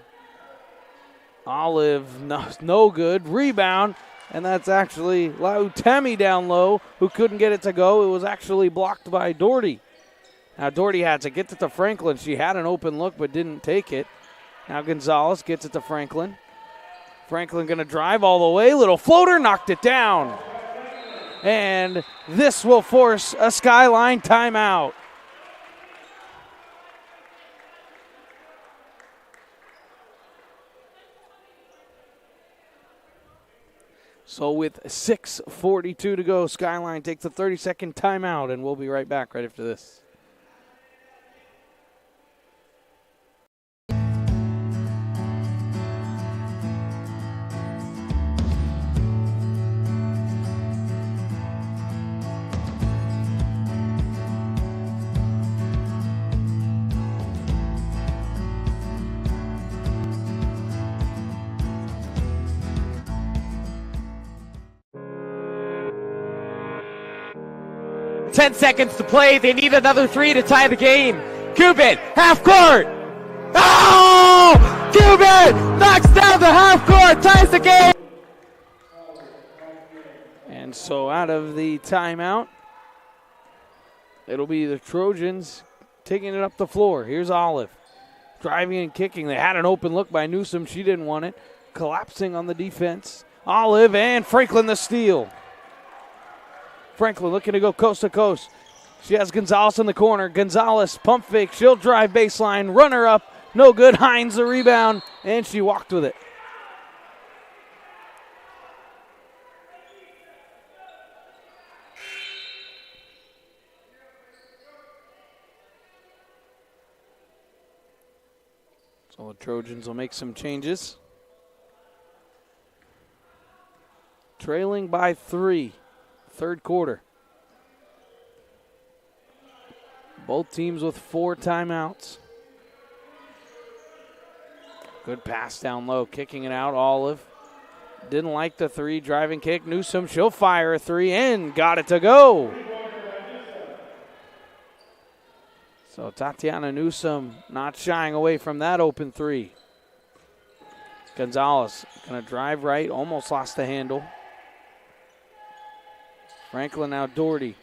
A: Olive, no good. Rebound, and that's actually Lautemi down low, who couldn't get it to go. It was actually blocked by Doherty. Now Doherty had to get it to Franklin. She had an open look but didn't take it. Now Gonzalez gets it to Franklin. Franklin going to drive all the way. Little floater, knocked it down. And this will force a Skyline timeout. So with 6:42 to go, Skyline takes a 30-second timeout, and we'll be right back right after this.
F: Ten seconds to play. They need another three to tie the game. Cuban, half court. Oh! Cuban knocks down the half court, ties the game.
A: And so out of the timeout, it'll be the Trojans taking it up the floor. Here's Olive. Driving and kicking. They had an open look by Newsom. She didn't want it. Collapsing on the defense. Olive and Franklin the steal. Franklin looking to go coast to coast. She has Gonzalez in the corner. Gonzalez pump fake. She'll drive baseline. Runner up. No good. Hines the rebound. And she walked with it. So the Trojans will make some changes. Trailing by 3. Third quarter. Both teams with 4 timeouts. Good pass down low, kicking it out. Olive didn't like the 3, driving kick. Newsom, she'll fire a 3 and got it to go. So Tatiana Newsom not shying away from that open 3. Gonzalez gonna drive right, almost lost the handle. Franklin now Doherty.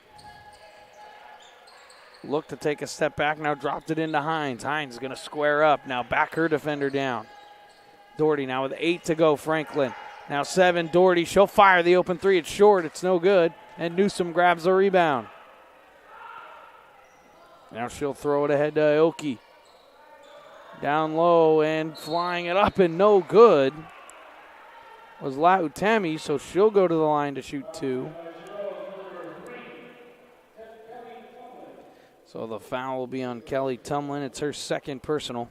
A: Looked to take a step back, now dropped it into Hines. Hines is going to square up, now back her defender down. Doherty now with 8 to go, Franklin. Now 7, Doherty, she'll fire the open 3. It's short, it's no good. And Newsom grabs the rebound. Now she'll throw it ahead to Aoki. Down low and flying it up and no good was Lautemi, so she'll go to the line to shoot 2. So the foul will be on Kelly Tumlin. It's her second personal.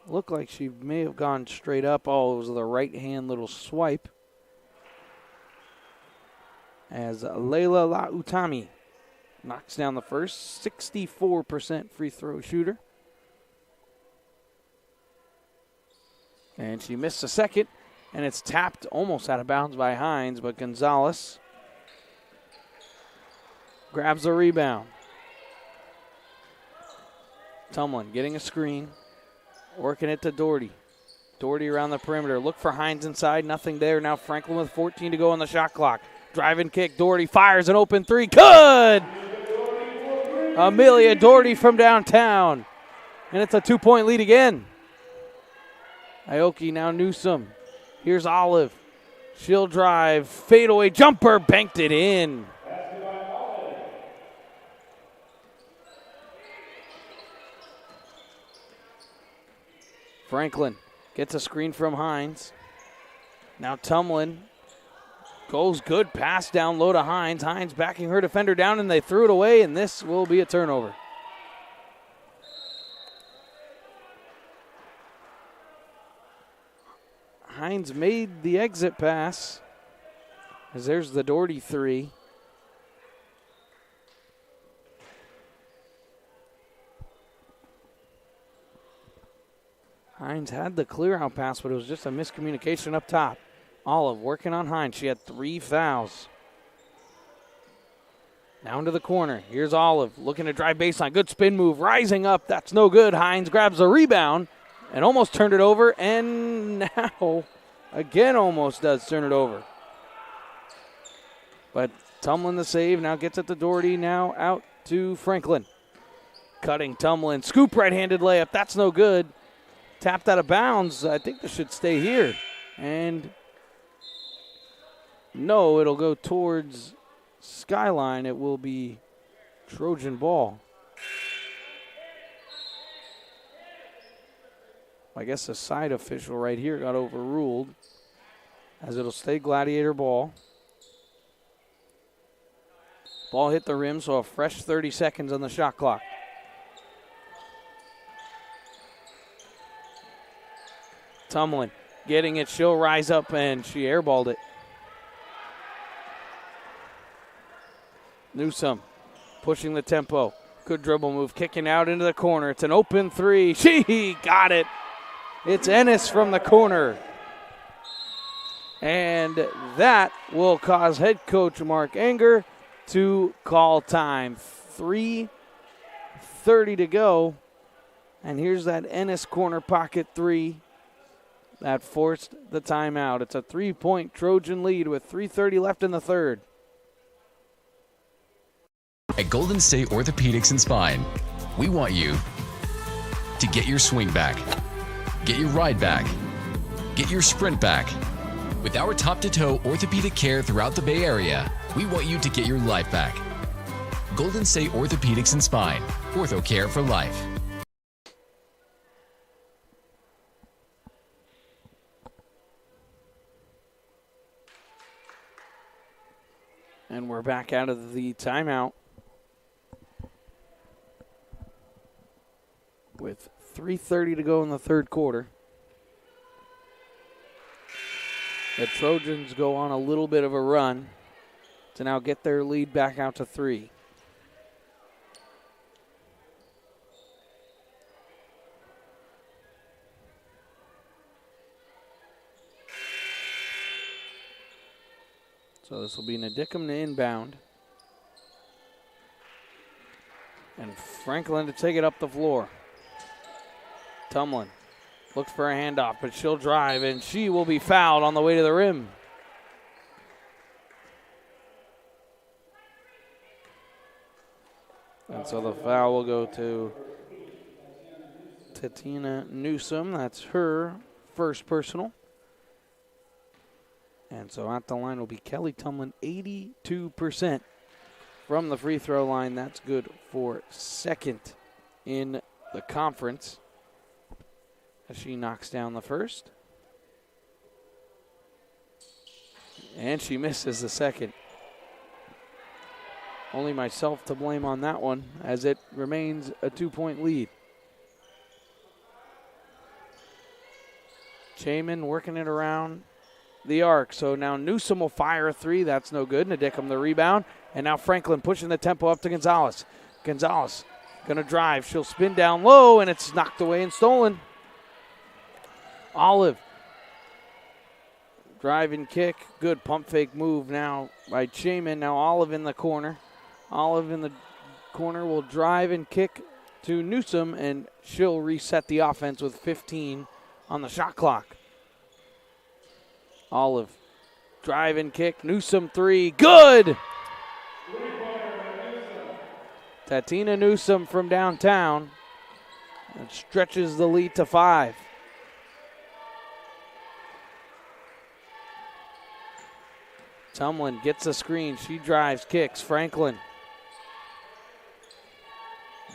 A: Looked like she may have gone straight up. Oh, it was the right hand little swipe. As Layla Lautami knocks down the first. 64% free throw shooter. And she missed a second. And it's tapped almost out of bounds by Hines, but Gonzalez grabs the rebound. Tumlin getting a screen, working it to Doherty. Doherty around the perimeter. Look for Hines inside. Nothing there. Now Franklin with 14 to go on the shot clock. Drive and kick. Doherty fires an open 3. Good! Amelia Doherty from downtown. And it's a 2-point lead again. Aoki now Newsom. Here's Olive. She'll drive. Fadeaway jumper. Banked it in. Franklin gets a screen from Hines. Now Tumlin goes good pass down low to Hines. Hines backing her defender down, and they threw it away, and this will be a turnover. Hines made the exit pass, as there's the Doherty 3. Hines had the clear-out pass, but it was just a miscommunication up top. Olive working on Hines. She had 3 fouls. Down to the corner. Here's Olive looking to drive baseline. Good spin move. Rising up. That's no good. Hines grabs a rebound and almost turned it over, and now again almost does turn it over. But Tumlin the save, now gets it to Doherty, now out to Franklin. Cutting Tumlin, scoop right-handed layup, that's no good. Tapped out of bounds, I think this should stay here. And no, it'll go towards Skyline. It will be Trojan ball. I guess the side official right here got overruled, as it'll stay Gladiator ball. Ball hit the rim, so a fresh 30 seconds on the shot clock. Tumlin getting it. She'll rise up, and she airballed it. Newsome pushing the tempo. Good dribble move, kicking out into the corner. It's an open three. She got it. It's Ennis from the corner. And that will cause head coach Mark Anger to call time. 3:30 to go. And here's that Ennis corner pocket three that forced the timeout. It's a 3-point Trojan lead with 3:30 left in the third.
C: At Golden State Orthopedics and Spine, we want you to get your swing back, get your ride back, get your sprint back. With our top-to-toe orthopedic care throughout the Bay Area, we want you to get your life back. Golden State Orthopedics and Spine, Ortho care for life.
A: And we're back out of the timeout with 3:30 to go in the third quarter. The Trojans go on a little bit of a run to now get their lead back out to 3. So this will be Nadicum to inbound. And Franklin to take it up the floor. Tumlin looks for a handoff, but she'll drive, and she will be fouled on the way to the rim. And so the foul will go to Tatina Newsome. That's her first personal. And so at the line will be Kelly Tumlin, 82% from the free throw line. That's good for second in the conference, as she knocks down the first. And she misses the second. Only myself to blame on that one, as it remains a 2-point lead. Chayman working it around the arc. So now Newsome will fire a three. That's no good. Nadicum the rebound. And now Franklin pushing the tempo up to Gonzalez. Gonzalez going to drive. She'll spin down low, and it's knocked away and stolen. Olive. Drive and kick. Good pump fake move now by Chayman. Now Olive in the corner. Olive in the corner will drive and kick to Newsome, and she'll reset the offense with 15 on the shot clock. Olive, drive and kick. Newsome three. Good! Tatina Newsome from downtown. And stretches the lead to 5. Tumlin gets a screen. She drives, kicks. Franklin.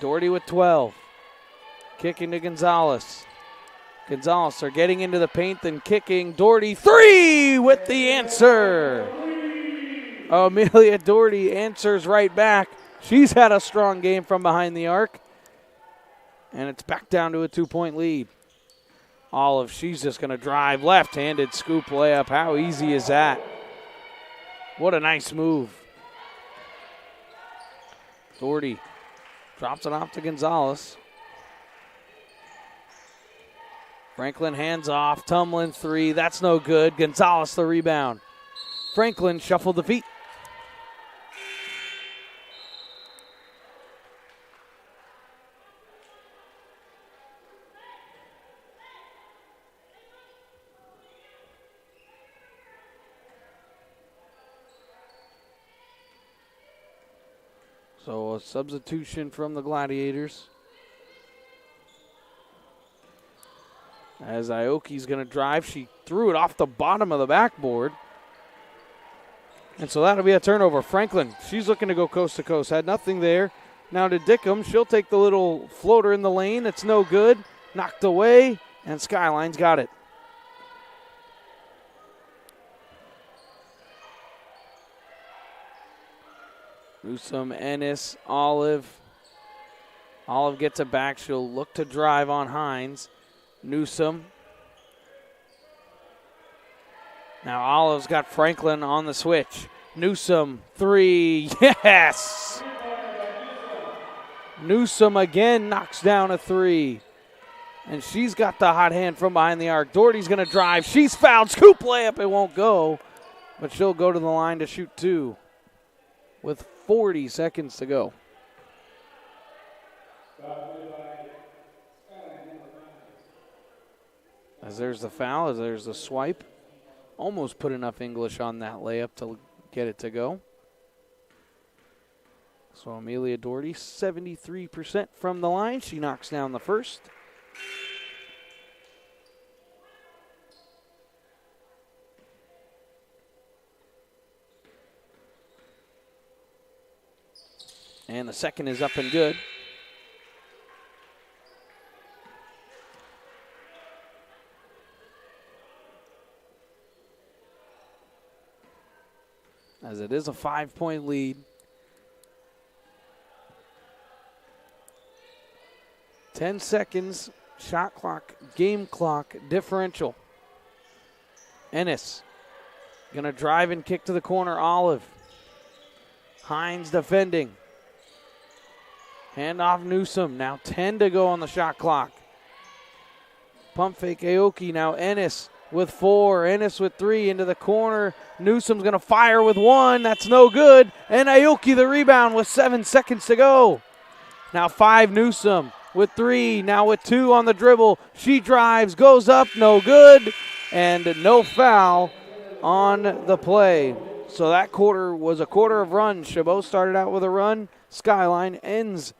A: Doherty with 12. Kicking to Gonzalez. Gonzalez are getting into the paint, then kicking. Doherty, three with the answer. Amelia Doherty answers right back. She's had a strong game from behind the arc. And it's back down to a 2-point lead. Olive, she's just going to drive. Left-handed scoop layup. How easy is that? What a nice move. Doherty drops it off to Gonzalez. Franklin hands off. Tumlin three. That's no good. Gonzalez the rebound. Franklin shuffled the feet. So a substitution from the Gladiators. As Aoki's going to drive, she threw it off the bottom of the backboard. And so that'll be a turnover. Franklin, she's looking to go coast to coast. Had nothing there. Now to Dickham. She'll take the little floater in the lane. It's no good. Knocked away, and Skyline's got it. Newsome, Ennis, Olive. Olive gets it back. She'll look to drive on Hines. Newsome. Now Olive's got Franklin on the switch. Newsome, three. Yes! Newsome again knocks down a three. And she's got the hot hand from behind the arc. Doherty's going to drive. She's fouled. Scoop layup. It won't go. But she'll go to the line to shoot two with 40 seconds to go. As there's the foul, as there's the swipe. Almost put enough English on that layup to get it to go. So Amelia Doherty, 73% from the line. She knocks down the first. And the second is up and good. As it is a 5-point lead. 10 seconds, shot clock, game clock, differential. Ennis gonna drive and kick to the corner, Olive. Hines defending. Hand off Newsome, now 10 to go on the shot clock. Pump fake Aoki, now Ennis with 4, Ennis with 3 into the corner. Newsome's gonna fire with 1, that's no good. And Aoki the rebound with 7 seconds to go. Now 5 Newsome with 3, now with 2 on the dribble. She drives, goes up, no good. And no foul on the play. So that quarter was a quarter of runs. Chabot started out with a run. Skyline ends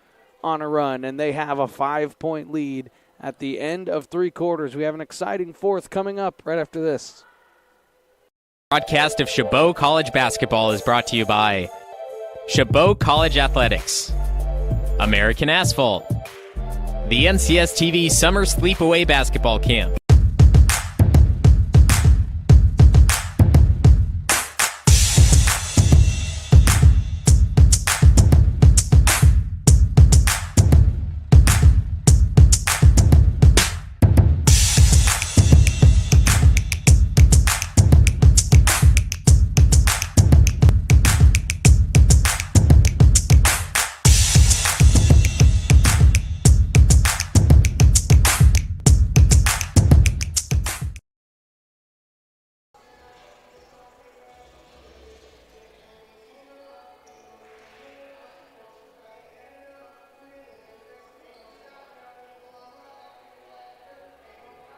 A: on a run, and they have a 5-point lead at the end of 3 quarters. We have an exciting fourth coming up right after this.
B: Broadcast of Chabot College Basketball is brought to you by Chabot College Athletics, American Asphalt, the NCS TV Summer Sleepaway Basketball Camp,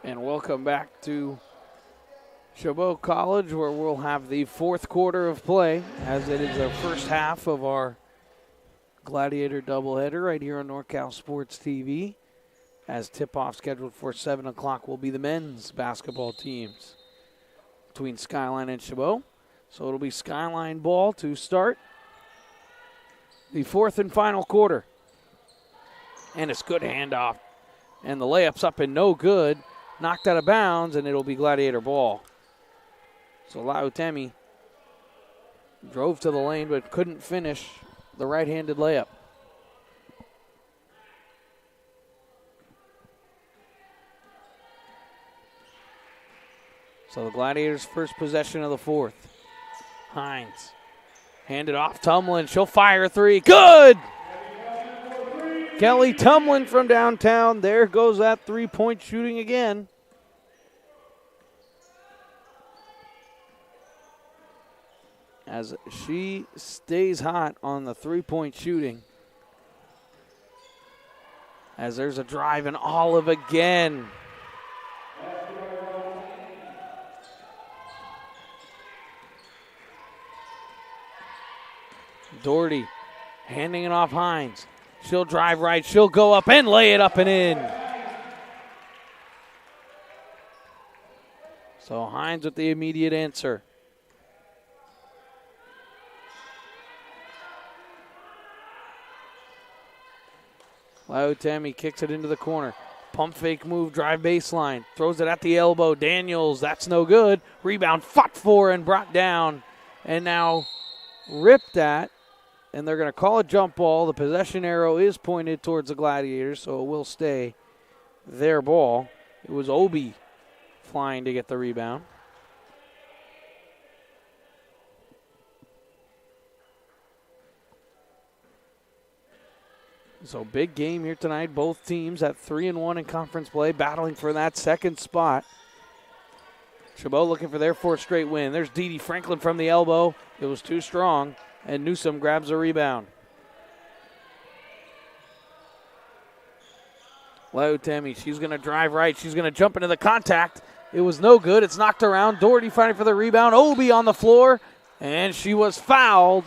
A: And welcome back to Chabot College, where we'll have the fourth quarter of play, as it is the first half of our Gladiator doubleheader right here on NorCal Sports TV. As tip-off scheduled for 7 o'clock will be the men's basketball teams between Skyline and Chabot. So it'll be Skyline ball to start the fourth and final quarter. And it's good handoff. And the layup's up and no good. Knocked out of bounds, and it'll be Gladiator ball. So Lautemi drove to the lane but couldn't finish the right-handed layup. So the Gladiators' first possession of the fourth. Hines handed off Tumlin. She'll fire a three. Good! Kelly Tumlin from downtown. There goes that three-point shooting again. As she stays hot on the three-point shooting. As there's a drive and Olive again. Doherty Handing it off Hines. She'll drive right. She'll go up and lay it up and in. So Hines with the immediate answer. Lautami kicks it into the corner. Pump fake move, drive baseline. Throws it at the elbow. Daniels, that's no good. Rebound fought for and brought down. And now ripped at. And they're going to call a jump ball. The possession arrow is pointed towards the Gladiators, so it will stay their ball. It was Obi flying to get the rebound. So big game here tonight. Both teams at 3-1 in conference play, battling for that second spot. Chabot looking for their fourth straight win. There's Dee Franklin from the elbow. It was too strong, and Newsom grabs a rebound. Lautami, she's going to drive right. She's going to jump into the contact. It was no good. It's knocked around. Doherty fighting for the rebound. Obi on the floor, and she was fouled.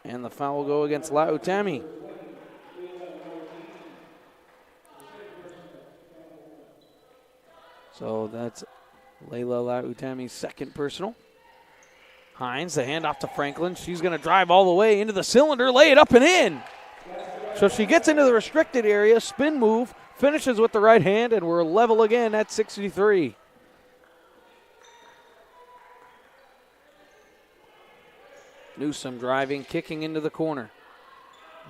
A: And the foul will go against Lautami. So that's Layla Lautami's second personal. Hines, the handoff to Franklin. She's going to drive all the way into the cylinder, lay it up and in. So she gets into the restricted area, spin move, finishes with the right hand, and we're level again at 63. Newsom driving, kicking into the corner.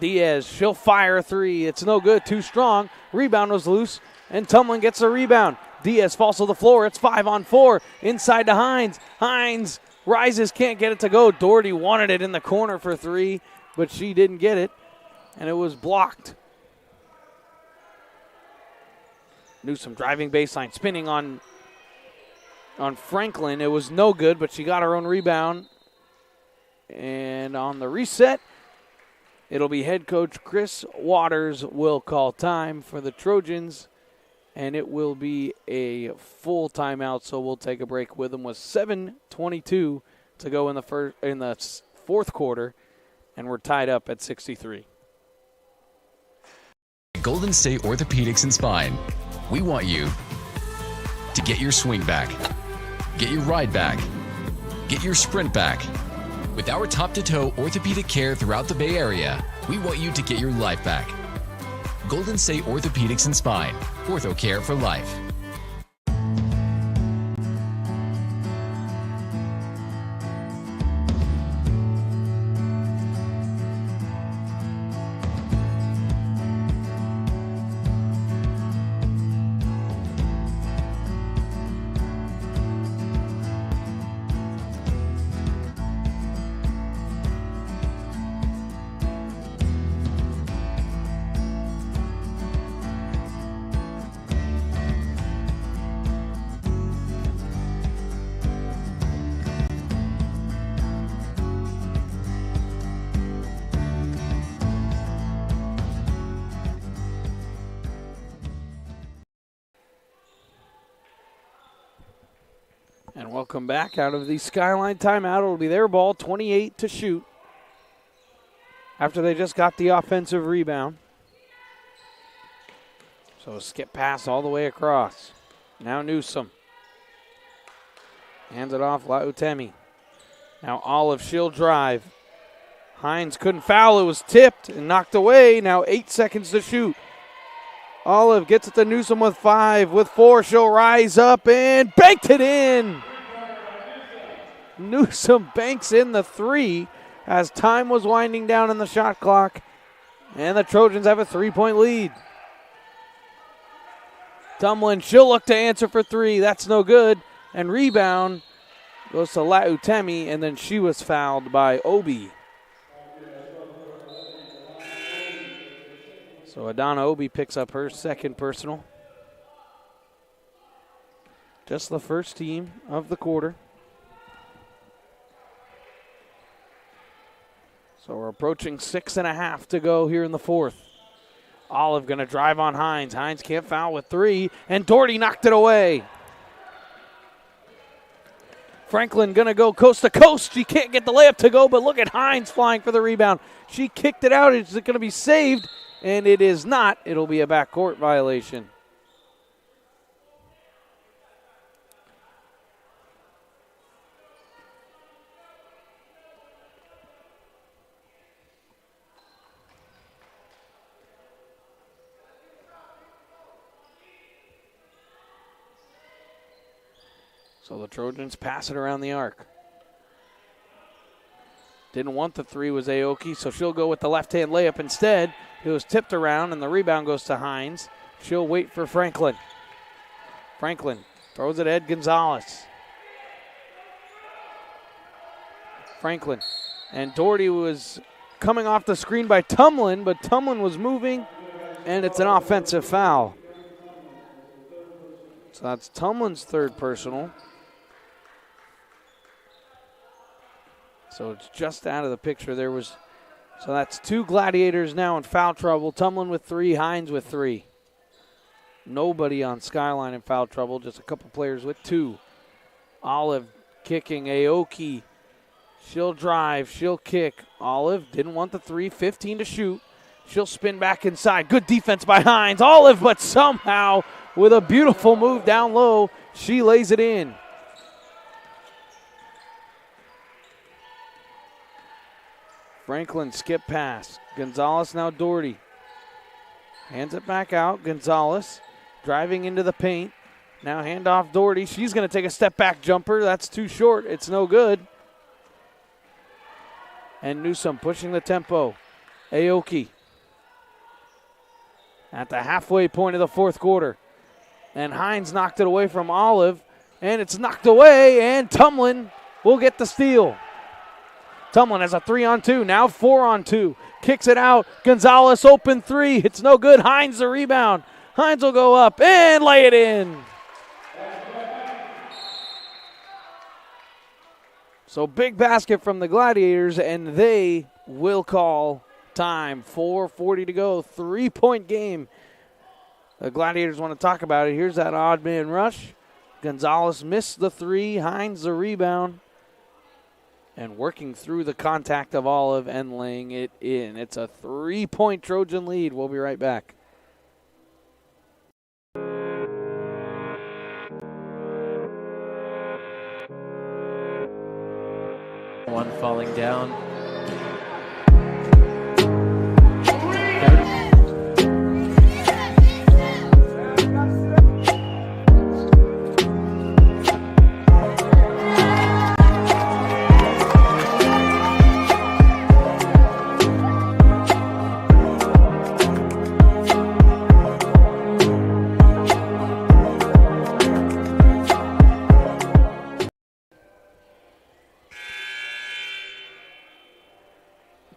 A: Diaz, she'll fire a three. It's no good, too strong. Rebound was loose, and Tumlin gets the rebound. Diaz falls to the floor. It's 5-on-4. Inside to Hines. Hines rises, can't get it to go. Doherty wanted it in the corner for three, but she didn't get it, and it was blocked. Newsom driving baseline, spinning on Franklin. It was no good, but she got her own rebound. And on the reset, it'll be head coach Chris Waters will call time for the Trojans, and it will be a full timeout, so we'll take a break with them with 7:22 to go in the fourth quarter, and we're tied up at 63.
C: Golden State Orthopedics and Spine. We want you to get your swing back, get your ride back, get your sprint back. With our top-to-toe orthopedic care throughout the Bay Area, we want you to get your life back. Golden State Orthopedics and Spine. Ortho care for life.
A: And welcome back out of the Skyline timeout. It'll be their ball, 28 to shoot, after they just got the offensive rebound. So a skip pass all the way across. Now Newsom. Hands it off, Lautami. Now Olive, she'll drive. Hines couldn't foul. It was tipped and knocked away. Now 8 seconds to shoot. Olive gets it to Newsom with 5. With 4, she'll rise up and banked it in. Newsom banks in the 3 as time was winding down in the shot clock. And the Trojans have a 3-point lead. Tumlin, she'll look to answer for 3. That's no good. And rebound goes to Lautami, and then she was fouled by Obi. So Adana Obi picks up her second personal. Just the first team of the quarter. So we're approaching 6.5 to go here in the fourth. Olive going to drive on Hines. Hines can't foul with 3, and Doherty knocked it away. Franklin going to go coast to coast. She can't get the layup to go, but look at Hines flying for the rebound. She kicked it out. Is it going to be saved? And it is not. It'll be a backcourt violation. So the Trojans pass it around the arc. Didn't want the three was Aoki, so she'll go with the left-hand layup instead. It was tipped around, and the rebound goes to Hines. She'll wait for Franklin. Franklin throws it at Ed Gonzalez. Franklin. And Doherty was coming off the screen by Tumlin, but Tumlin was moving, and it's an offensive foul. So that's Tumlin's third personal. So it's just out of the picture. So that's two Gladiators now in foul trouble. Tumlin with 3, Hines with 3. Nobody on Skyline in foul trouble, just a couple players with 2. Olive kicking. Aoki, she'll drive, she'll kick. Olive didn't want the 3, 15 to shoot. She'll spin back inside. Good defense by Hines. Olive, but somehow with a beautiful move down low, she lays it in. Franklin skip pass. Gonzalez now Doherty. Hands it back out. Gonzalez driving into the paint. Now handoff Doherty. She's going to take a step back jumper. That's too short. It's no good. And Newsom pushing the tempo. Aoki at the halfway point of the fourth quarter. And Hines knocked it away from Olive. And it's knocked away. And Tumlin will get the steal. Tumlin has a 3-on-2, now 4-on-2. Kicks it out. Gonzalez open 3. It's no good. Hines the rebound. Hines will go up and lay it in. So big basket from the Gladiators, and they will call time. 4:40 to go. 3-point game. The Gladiators want to talk about it. Here's that odd man rush. Gonzalez missed the 3. Hines the rebound. And working through the contact of Olive and laying it in. It's a 3-point Trojan lead. We'll be right back.
B: One falling down.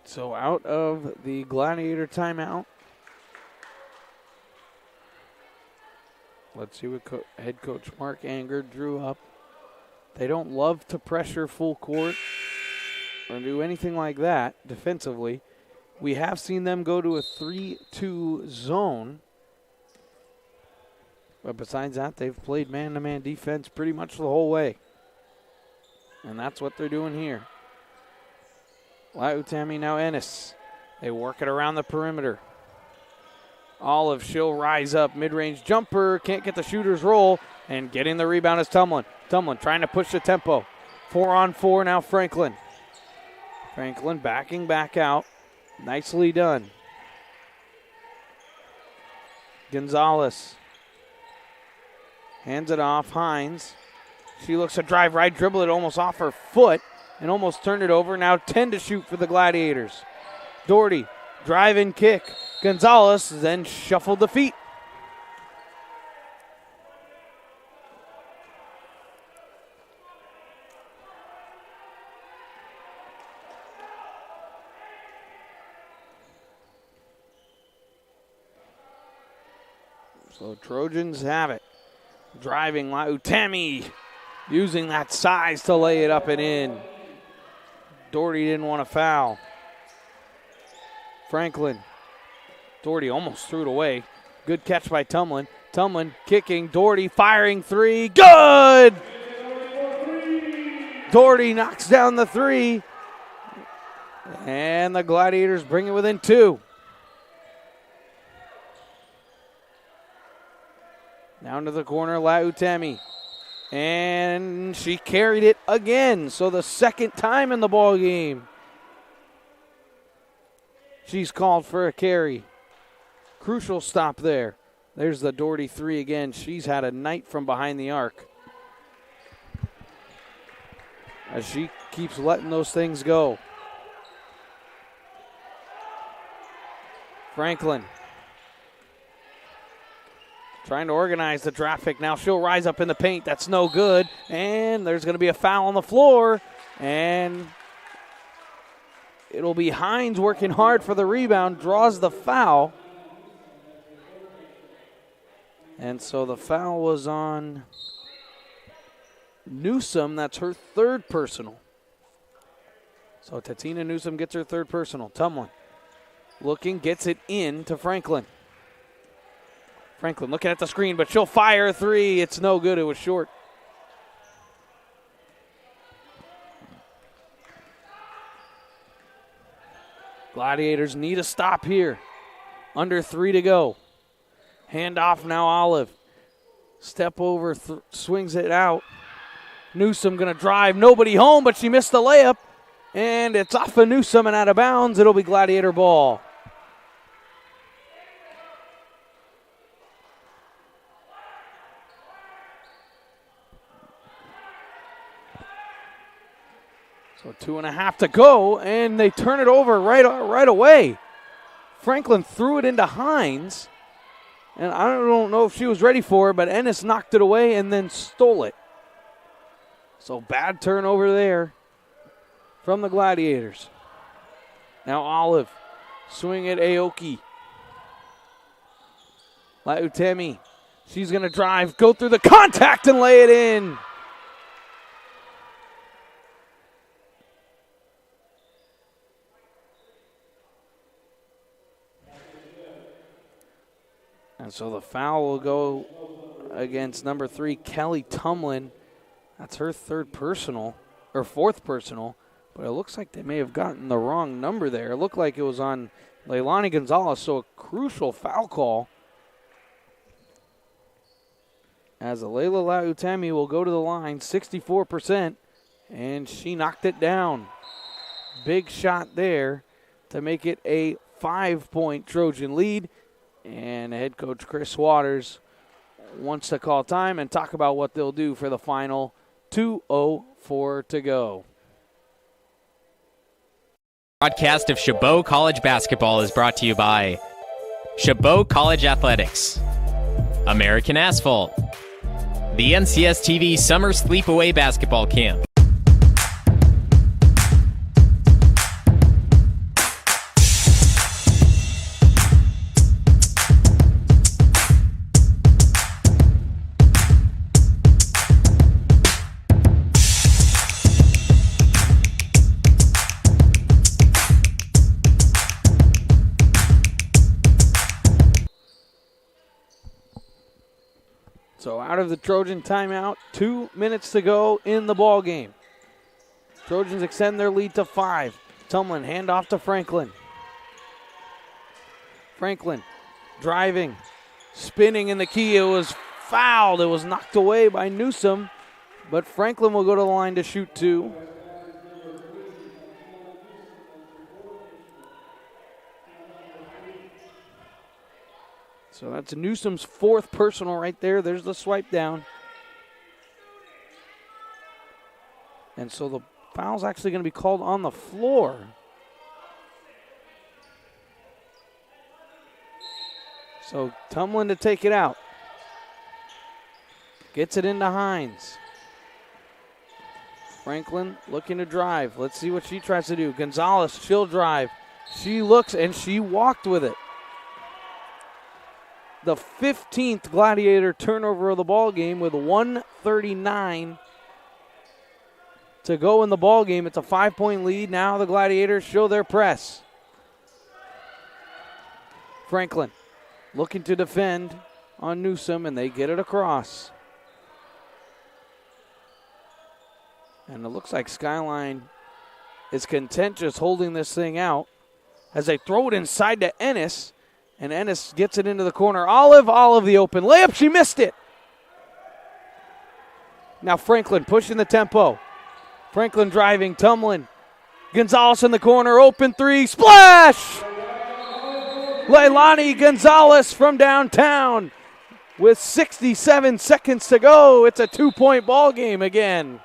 A: So out of the Gladiator timeout. Let's see what head coach Mark Anger drew up. They don't love to pressure full court or do anything like that defensively. We have seen them go to a 3-2 zone. But besides that, they've played man-to-man defense pretty much the whole way. And that's what they're doing here. Lautami now Ennis. They work it around the perimeter. Olive, she'll rise up. Mid-range jumper. Can't get the shooter's roll. And getting the rebound is Tumlin. Tumlin trying to push the tempo. 4-on-4 now Franklin. Franklin backing back out. Nicely done. Gonzalez. Hands it off. Hines. She looks to drive right, dribble it almost off her foot. And almost turned it over. Now 10 to shoot for the Gladiators. Doherty, drive and kick. Gonzalez then shuffled the feet. So Trojans have it. Driving Lautami, using that size to lay it up and in. Doherty didn't want to foul. Franklin. Doherty almost threw it away. Good catch by Tumlin. Tumlin kicking. Doherty firing 3. Good! Doherty knocks down the three. And the Gladiators bring it within 2. Down to the corner, Lautemi. And she carried it again. So the second time in the ball game, she's called for a carry. Crucial stop there. There's the Doherty three again. She's had a night from behind the arc, as she keeps letting those things go. Franklin trying to organize the traffic. Now she'll rise up in the paint. That's no good. And there's going to be a foul on the floor. And it'll be Hines working hard for the rebound. Draws the foul. And so the foul was on Newsom. That's her 3rd personal. So Tatina Newsom gets her 3rd personal. Tumlin looking, gets it in to Franklin. Franklin looking at the screen, but she'll fire a three. It's no good. It was short. Gladiators need a stop here. Under 3 to go. Hand off now, Olive. Step over, swings it out. Newsom going to drive. Nobody home, but she missed the layup. And it's off of Newsom and out of bounds. It'll be Gladiator ball. So 2.5 to go, and they turn it over right away. Franklin threw it into Hines, and I don't know if she was ready for it, but Ennis knocked it away and then stole it. So bad turnover there from the Gladiators. Now Olive, swing at Aoki. Lautemi, she's going to drive, go through the contact and lay it in. And so the foul will go against number 3, Kelly Tumlin. That's her 3rd personal, or 4th personal, but it looks like they may have gotten the wrong number there. It looked like it was on Leilani Gonzalez, so a crucial foul call. As Alayla Lautemi will go to the line, 64%, and she knocked it down. Big shot there to make it a 5-point Trojan lead. And head coach Chris Waters wants to call time and talk about what they'll do for the final 2:04 to go.
B: Broadcast of Chabot College Basketball is brought to you by Chabot College Athletics, American Asphalt, the NCS TV Summer Sleepaway Basketball Camp,
A: So out of the Trojan timeout, 2 minutes to go in the ball game. Trojans extend their lead to 5. Tumlin, hand off to Franklin. Franklin driving, spinning in the key. It was fouled. It was knocked away by Newsom, but Franklin will go to the line to shoot 2. So that's Newsom's 4th personal right there. There's the swipe down. And so the foul's actually going to be called on the floor. So Tumlin to take it out. Gets it into Hines. Franklin looking to drive. Let's see what she tries to do. Gonzalez, she'll drive. She looks and she walked with it. The 15th Gladiator turnover of the ball game with 1:39 to go in the ball game. It's a 5-point lead. Now the Gladiators show their press. Franklin looking to defend on Newsom, and they get it across. And it looks like Skyline is content just holding this thing out as they throw it inside to Ennis. And Ennis gets it into the corner. Olive, the open layup. She missed it. Now Franklin pushing the tempo. Franklin driving, tumbling. Gonzalez in the corner, open three, splash! Leilani Gonzalez from downtown with 67 seconds to go. It's a 2-point ball game again.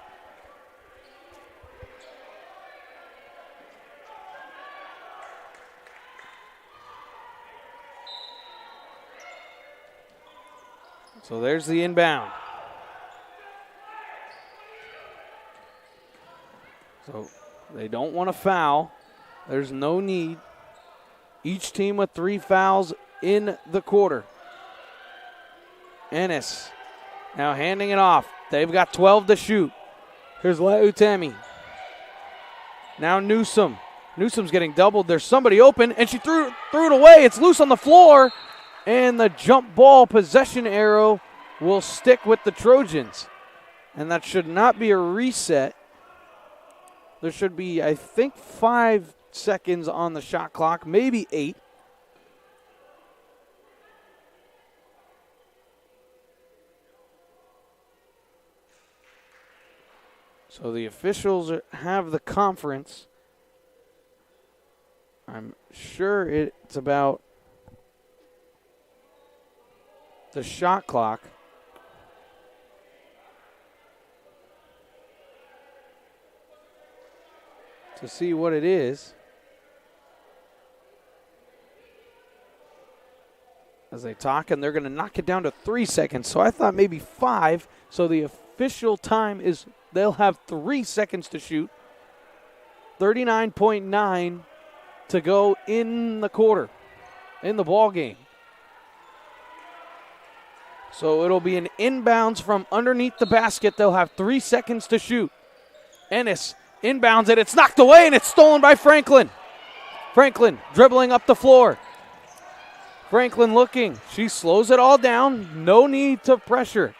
A: So there's the inbound. So they don't want to foul. There's no need. Each team with 3 fouls in the quarter. Ennis now handing it off. They've got 12 to shoot. Here's Lautemi. Now Newsom. Newsom's getting doubled. There's somebody open, and she threw it away. It's loose on the floor, and the jump ball possession arrow will stick with the Trojans. And that should not be a reset. There should be, I think, 5 seconds on the shot clock, maybe 8. So the officials have the conference. I'm sure it's about the shot clock. To see what it is. As they talk, and they're going to knock it down to 3 seconds. So I thought maybe 5. So the official time is they'll have 3 seconds to shoot. 39.9 to go in the quarter, in the ball game. So it'll be an inbounds from underneath the basket. They'll have 3 seconds to shoot. Ennis inbounds it. It's knocked away, and it's stolen by Franklin. Franklin dribbling up the floor. Franklin looking. She slows it all down. No need to pressure.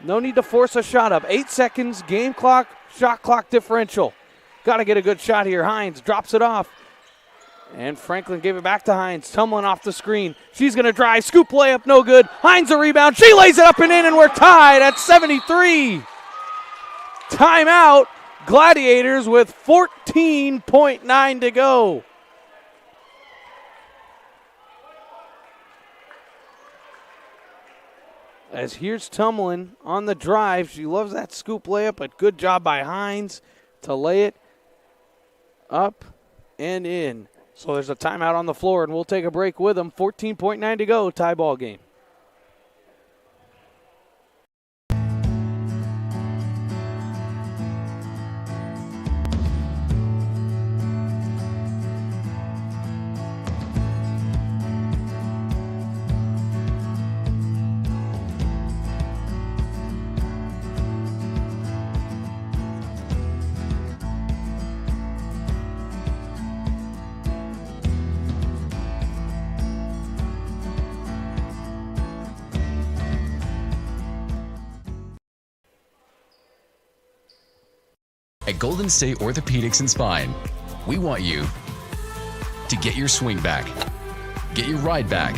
A: No need to force a shot up. 8 seconds, game clock, shot clock differential. Got to get a good shot here. Hines drops it off. And Franklin gave it back to Hines, tumbling off the screen. She's going to drive. Scoop layup, no good. Hines a rebound. She lays it up and in, and we're tied at 73. Timeout. Gladiators with 14.9 to go. As here's Tumlin on the drive. She loves that scoop layup, but good job by Hines to lay it up and in. So there's a timeout on the floor, and we'll take a break with them. 14.9 to go, tie ball game.
C: At Golden State Orthopedics and Spine, we want you to get your swing back, get your ride back,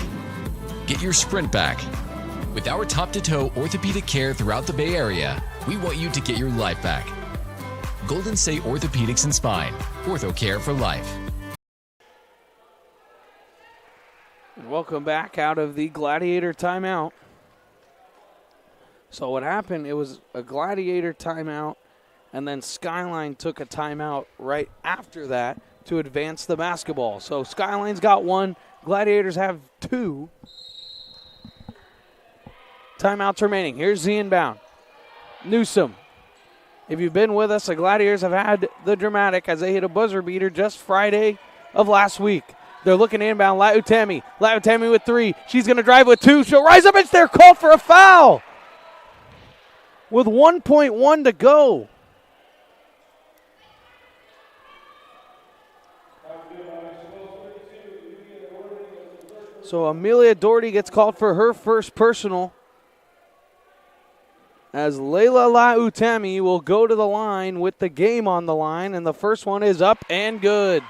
C: get your sprint back. With our top-to-toe orthopedic care throughout the Bay Area, we want you to get your life back. Golden State Orthopedics and Spine, ortho care for life.
A: And welcome back out of the Gladiator timeout. So what happened, it was a Gladiator timeout, and then Skyline took a timeout right after that to advance the basketball. So Skyline's got 1, Gladiators have 2. Timeouts remaining. Here's the inbound. Newsom. If you've been with us, the Gladiators have had the dramatic as they hit a buzzer beater just Friday of last week. They're looking to inbound. Lautemi. Lautemi with 3. She's going to drive with 2. She'll rise up. It's there. Called for a foul with 1.1 to go. So Amelia Doherty gets called for her first personal as Layla Lautami will go to the line with the game on the line, and the first one is up and good.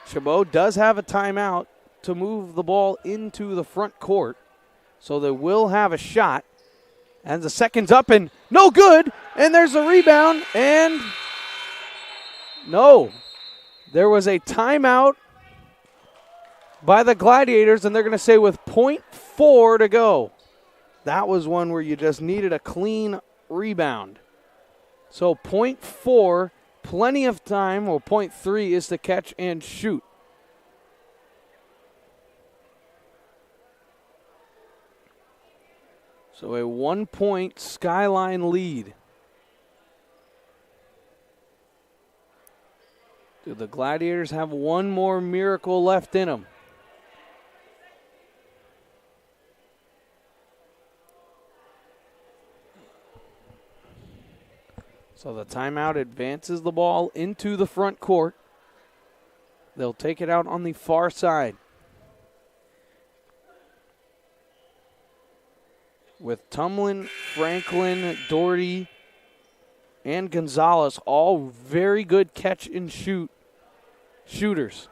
A: Chabot does have a timeout to move the ball into the front court, so they will have a shot. And the second's up and no good, and there's a rebound, and no. There was a timeout by the Gladiators, and they're going to say with .4 to go. That was one where you just needed a clean rebound. So .4, plenty of time, or .3 is to catch and shoot. So a 1-point Skyline lead. Do the Gladiators have one more miracle left in them? So the timeout advances the ball into the front court. They'll take it out on the far side. With Tumlin, Franklin, Doherty, and Gonzalez, all very good catch and shoot shooters.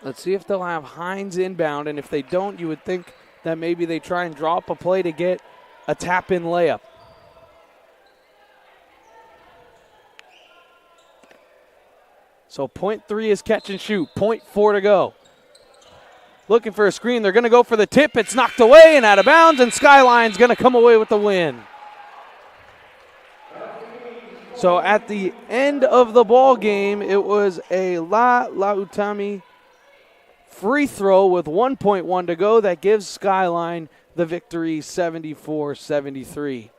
A: Let's see if they'll have Hines inbound, and if they don't, you would think that maybe they try and draw up a play to get a tap-in layup. So .3 is catch and shoot, .4 to go. Looking for a screen. They're going to go for the tip. It's knocked away and out of bounds, and Skyline's going to come away with the win. So at the end of the ball game, it was a Lautami free throw with 1.1 to go that gives Skyline the victory 74-73.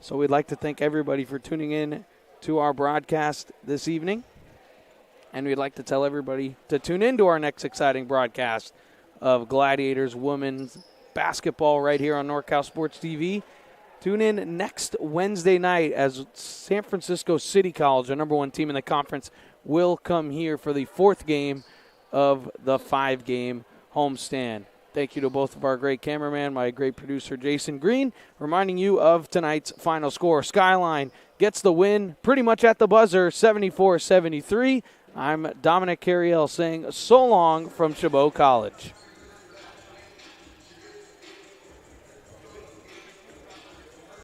A: So we'd like to thank everybody for tuning in to our broadcast this evening. And we'd like to tell everybody to tune in to our next exciting broadcast of Gladiators women's basketball right here on NorCal Sports TV. Tune in next Wednesday night as San Francisco City College, the number one team in the conference, will come here for the fourth game of the 5-game homestand. Thank you to both of our great cameraman, my great producer Jason Green, reminding you of tonight's final score. Skyline gets the win pretty much at the buzzer, 74-73. I'm Dominic Carriel saying so long from Chabot College.